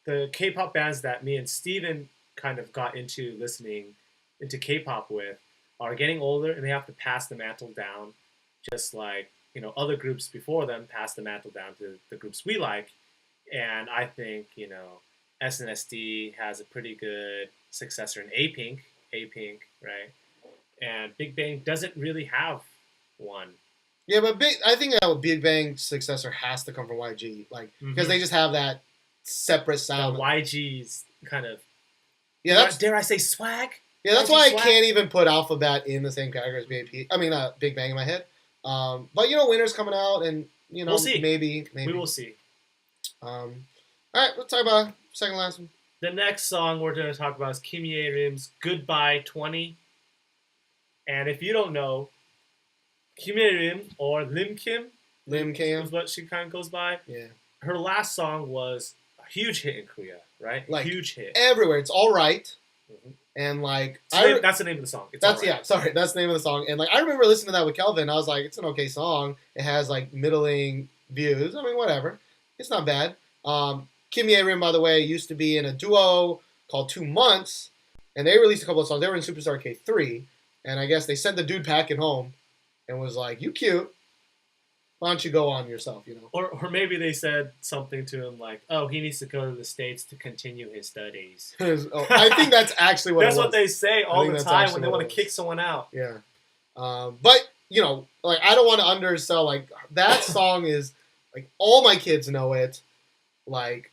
the K-pop bands that me and Steven kind of got into listening into K-pop with are getting older, and they have to pass the mantle down, just like other groups before them passed the mantle down to the groups we like. And I think SNSD has a pretty good successor in A-Pink, right? And Big Bang doesn't really have one. Yeah, but I think that Big Bang's successor has to come from YG, like because they just have that separate sound. The YG's kind of dare I say swag? Yeah, that's why I can't even put AlphaBAT in the same category as BAP. I mean, Big Bang in my head. But Winter's coming out, and we'll see. Maybe we will see. All right, let's talk about second last one. The next song we're going to talk about is Kim Ye-rim's Goodbye 20. And if you don't know, Kim Ye-rim, or Lim Kim is what she kind of goes by. Yeah. Her last song was a huge hit in Korea, right? Like huge hit everywhere. It's all right. Mm-hmm. And like that's the name of the song. That's the name of the song. And like I remember listening to that with Kelvin. I was like, it's an okay song. It has like middling views. I mean, whatever. It's not bad. Kim Ye-rim, by the way, used to be in a duo called 2 Months, and they released a couple of songs. They were in Superstar K3, and I guess they sent the dude packing home and was like, "You cute." Why don't you go on yourself, you know? Or maybe they said something to him like, "Oh, he needs to go to the States to continue his studies." I think that's actually what. That's it was. what they say all the time when they want to kick someone out. Yeah, but you know, like I don't want to undersell. Like that song is like all my kids know it. Like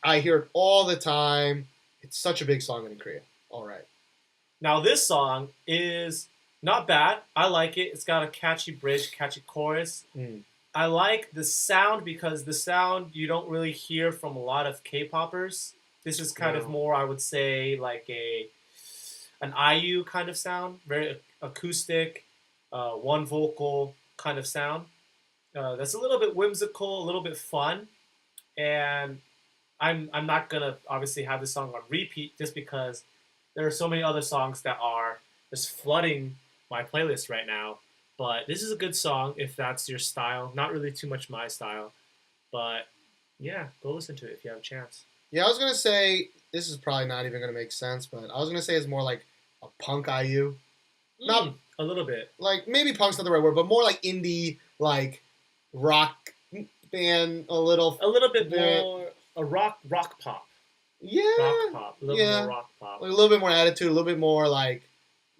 I hear it all the time. It's such a big song in Korea. All right. Now this song is not bad. I like it. It's got a catchy bridge, catchy chorus. I like the sound because the sound you don't really hear from a lot of K-popers. This is kind of more, I would say, like an IU kind of sound, very acoustic, one vocal kind of sound. That's a little bit whimsical, a little bit fun, and I'm not gonna obviously have this song on repeat just because there are so many other songs that are just flooding my playlist right now. But this is a good song if that's your style. Not really too much my style, but yeah, go listen to it if you have a chance. Yeah, I was gonna say this is probably not even gonna make sense, but I was gonna say it's more like a punk IU. Not a little bit. Like maybe punk's not the right word, but more like indie, like rock band, a little bit more a rock pop. Yeah, rock pop, a little bit more rock pop, like a little bit more attitude, a little bit more like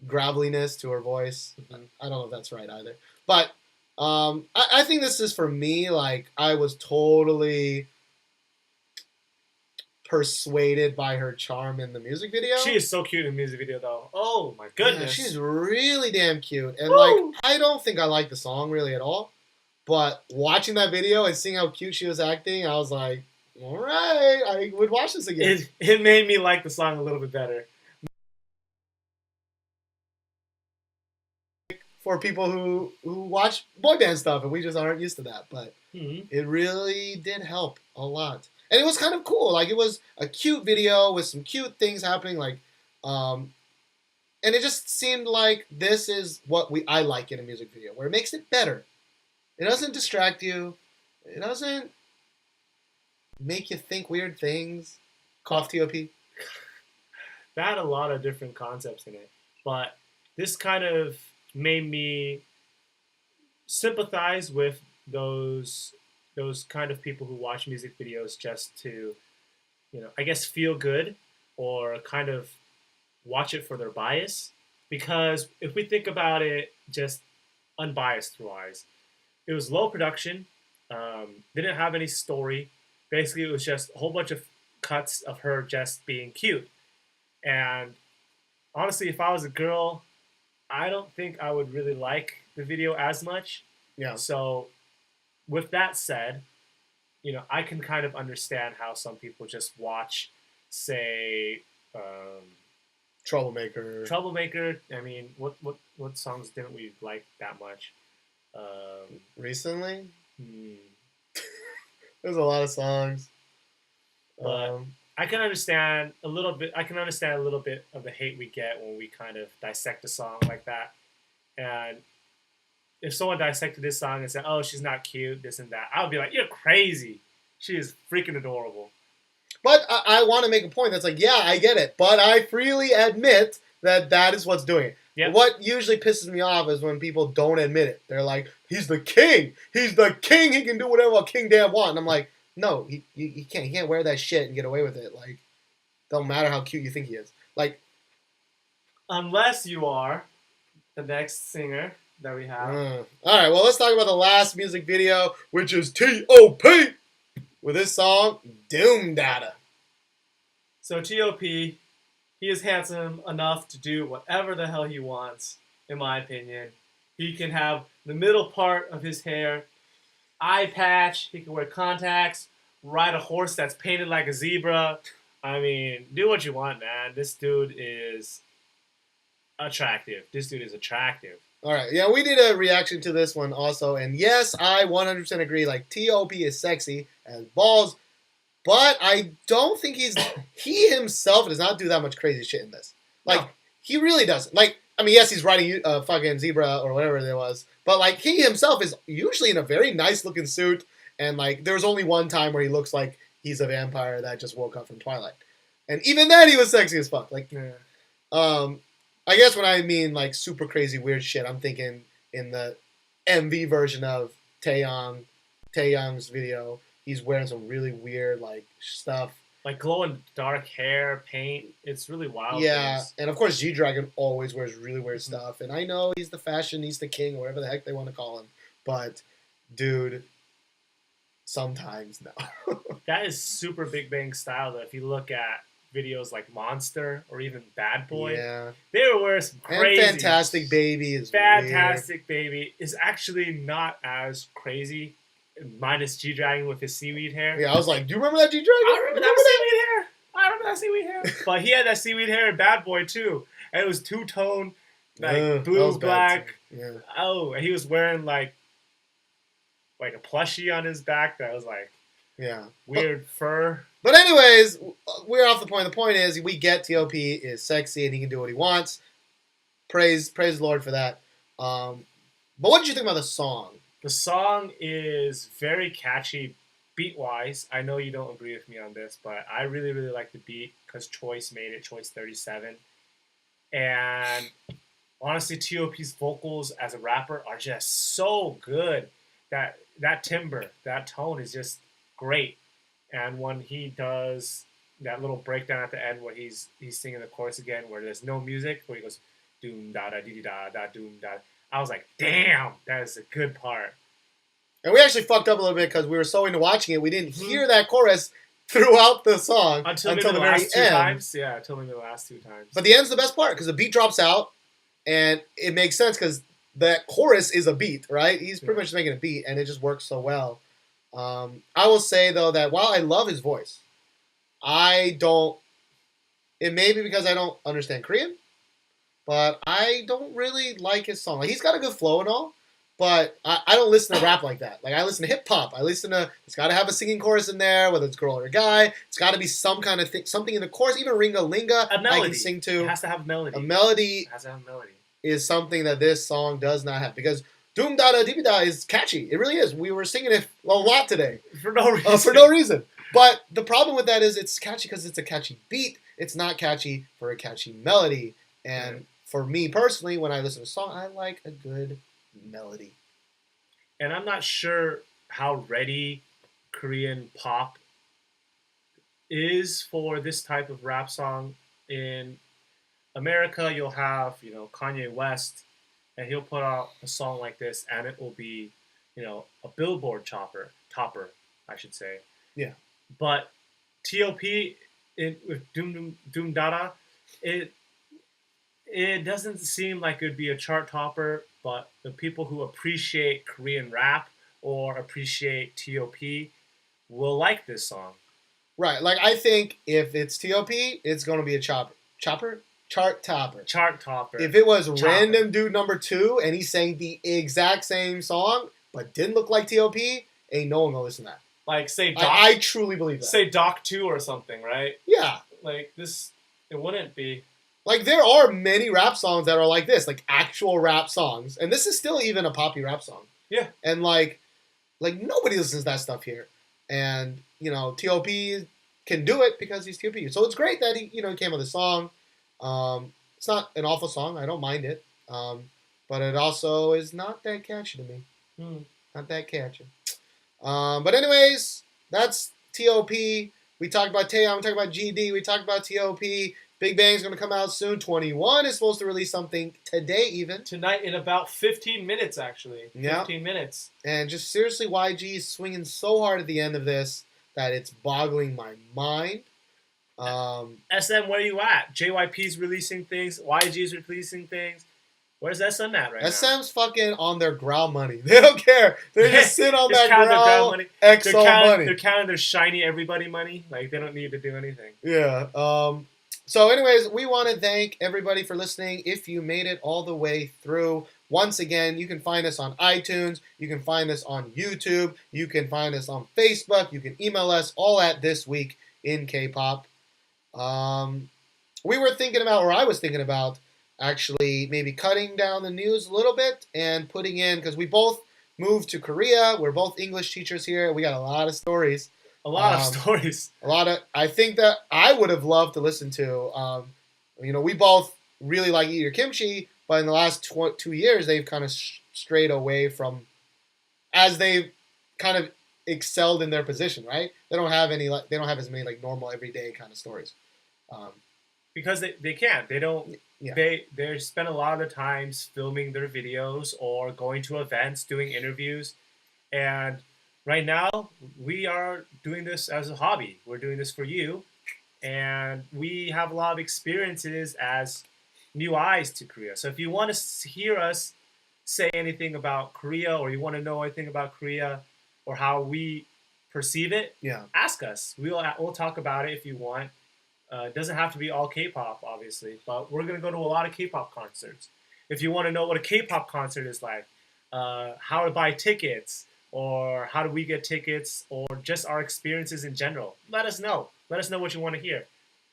graveliness to her voice. I don't know if that's right either, but I think this is for me. Like I was totally persuaded by her charm in the music video. She is so cute in the music video, though. Oh my goodness, yeah, she's really damn cute, and like I don't think I like the song really at all. But watching that video and seeing how cute she was acting, I was like, all right, I would watch this again. It made me like the song a little bit better. For people who watch boy band stuff, and we just aren't used to that. But it really did help a lot. And it was kind of cool. Like, it was a cute video with some cute things happening. Like, and it just seemed like this is what I like in a music video, where it makes it better. It doesn't distract you. It doesn't make you think weird things. Cough T.O.P. That had a lot of different concepts in it. But this kind of made me sympathize with those kind of people who watch music videos just to, I guess feel good or kind of watch it for their bias. Because if we think about it just unbiased wise, it was low production, didn't have any story. Basically, it was just a whole bunch of cuts of her just being cute. And honestly, if I was a girl, I don't think I would really like the video as much. Yeah. So with that said, I can kind of understand how some people just watch, say, Troublemaker. I mean, what songs didn't we like that much? Recently? There's a lot of songs. But I can understand a little bit. I can understand a little bit of the hate we get when we kind of dissect a song like that. And if someone dissected this song and said, "Oh, she's not cute," this and that, I would be like, "You're crazy. She is freaking adorable." But I want to make a point that's like, yeah, I get it, but I freely admit that is what's doing it. Yep. What usually pisses me off is when people don't admit it. They're like, he's the king. He's the king. He can do whatever a king damn want. And I'm like, no, he can't. He can't wear that shit and get away with it. Like, don't matter how cute you think he is. Like, unless you are the next singer that we have. All right, well, let's talk about the last music video, which is T.O.P. with his song, Doom Dada. So T.O.P., he is handsome enough to do whatever the hell he wants, in my opinion. He can have the middle part of his hair, eye patch, he can wear contacts, ride a horse that's painted like a zebra. I mean, do what you want, man. This dude is attractive. All right, yeah, we did a reaction to this one also, and yes, I 100% agree. Like, T.O.P. is sexy as balls, but I don't think he himself does not do that much crazy shit in this. Like, no. He really doesn't. Like, I mean, yes, he's riding a fucking zebra or whatever it was, but, like, he himself is usually in a very nice-looking suit, and, like, there's only one time where he looks like he's a vampire that just woke up from Twilight. And even then, he was sexy as fuck. Like, I guess when I mean, like, super crazy weird shit, I'm thinking in the MV version of Taeyong's video. He's wearing some really weird like stuff. Like glow in dark hair, paint. It's really wild. Yeah, things. and of course G-Dragon always wears really weird stuff. And I know he's the fashionista king, or whatever the heck they want to call him. But, dude, sometimes no. That is super Big Bang style, though. If you look at videos like Monster or even Bad Boy, Yeah. they were wearing some crazy. And Fantastic Baby is Fantastic Baby is actually not as crazy, minus G-Dragon with his seaweed hair. weird. Yeah, I was like, do you remember that G-Dragon? I remember that seaweed hair. But he had that seaweed hair in Bad Boy, too. And it was two-tone, like blue, black. Yeah. Oh, and he was wearing like a plushie on his back that was like weird fur. But anyways, we're off the point. The point is, we get T.O.P. is sexy and he can do what he wants. Praise the Lord for that. But what did you think about the song? The song is very catchy beat-wise. I know you don't agree with me on this, but I really, really like the beat because Choice made it, Choice 37. And honestly, T.O.P.'s vocals as a rapper are just so good. That timbre, that tone is just great. And when he does that little breakdown at the end where he's singing the chorus again, where there's no music, where he goes Doom Dada, dee da da, Doom Dada. I was like, damn, that is a good part. And we actually fucked up a little bit because we were so into watching it, we didn't hear that chorus throughout the song until the the very last two end. times. Yeah, until maybe the last two times. But the end's the best part because the beat drops out, and it makes sense because that chorus is a beat, right? He's pretty much making a beat, and it just works so well. I will say, though, that while I love his voice, it may be because I don't understand Korean, but I don't really like his song. Like, he's got a good flow and all, but I don't listen to rap like that. Like, I listen to hip-hop. It's got to have a singing chorus in there, whether it's girl or guy. It's got to be some kind of thing, something in the chorus. Even Ringa Linga, a melody. I can sing to. It has to have a melody. A melody. It has to have a melody. Is something that this song does not have, because Doom Dada Dibida is catchy. It really is. We were singing it a lot today. For no reason. But the problem with that is it's catchy because it's a catchy beat. It's not catchy for a catchy melody. And for me personally, when I listen to a song, I like a good melody. And I'm not sure how ready Korean pop is for this type of rap song. In America, you'll have, Kanye West, and he'll put out a song like this, and it will be, a Billboard topper, I should say. Yeah. But T.O.P. with Doom Dada, it doesn't seem like it would be a chart topper, but the people who appreciate Korean rap or appreciate T.O.P. will like this song. Right. Like, I think if it's T.O.P., it's going to be a chart topper. If it was random dude number 2 and he sang the exact same song but didn't look like T.O.P., ain't no one gonna listen to that. Like, say Doc. I truly believe that. Say Doc 2 or something, right? Yeah. Like, this, it wouldn't be. Like, there are many rap songs that are like this, like actual rap songs. And this is still even a poppy rap song. Yeah. And like nobody listens to that stuff here. And, T.O.P. can do it because he's T.O.P. So it's great that he came with a song. It's not an awful song. I don't mind it. But it also is not that catchy to me. Not that catchy. But anyways, that's T.O.P. We talked about Taeyong. We talked about GD. We talked about T.O.P. Big Bang's going to come out soon. 21 is supposed to release something today even. Tonight in about 15 minutes, actually. Yeah. 15 minutes. And just seriously, YG is swinging so hard at the end of this that it's boggling my mind. SM, where you at? JYP's releasing things. YG's releasing things. Where's SM at right now? SM's fucking on their growl money. They don't care. They just sit on that growl money. XO money. They're counting their shiny everybody money. Like, they don't need to do anything. Yeah. So anyways, we want to thank everybody for listening. If you made it all the way through, once again, you can find us on iTunes. You can find us on YouTube. You can find us on Facebook. You can email us all at Thisweekinkpop. We were thinking about, or I was thinking about, actually maybe cutting down the news a little bit and putting in, because we both moved to Korea. We're both English teachers here. We got a lot of stories. I think that I would have loved to listen to. We both really like eat your kimchi, but in the last 2 years, they've kind of strayed away from as they kind of excelled in their position, right? They don't have as many like normal everyday kind of stories. Because they can't. They don't. Yeah. They spend a lot of the times filming their videos or going to events, doing interviews, and right now we are doing this as a hobby. We're doing this for you, and we have a lot of experiences as new eyes to Korea. So if you want to hear us say anything about Korea, or you want to know anything about Korea, or how we perceive it, ask us. We'll talk about it if you want. It doesn't have to be all K-pop, obviously, but we're going to go to a lot of K-pop concerts. If you want to know what a K-pop concert is like, how to buy tickets, or how do we get tickets, or just our experiences in general, let us know. Let us know what you want to hear.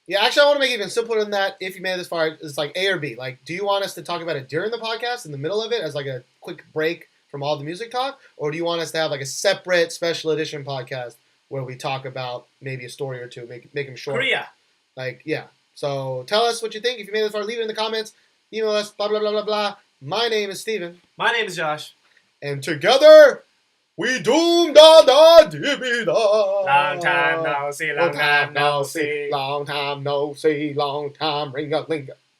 Yeah, actually, I want to make it even simpler than that. If you made it this far, it's like A or B. Like, do you want us to talk about it during the podcast, in the middle of it, as like a quick break from all the music talk, or do you want us to have like a separate special edition podcast where we talk about maybe a story or two, make them short? Korea. Like, yeah. So tell us what you think. If you made it this far, leave it in the comments. Email us, blah, blah, blah, blah, blah. My name is Steven. My name is Josh. And together, we Doom Dada Dibida. Long time no see, long time no see. Long time no see, long time ring-a-linga.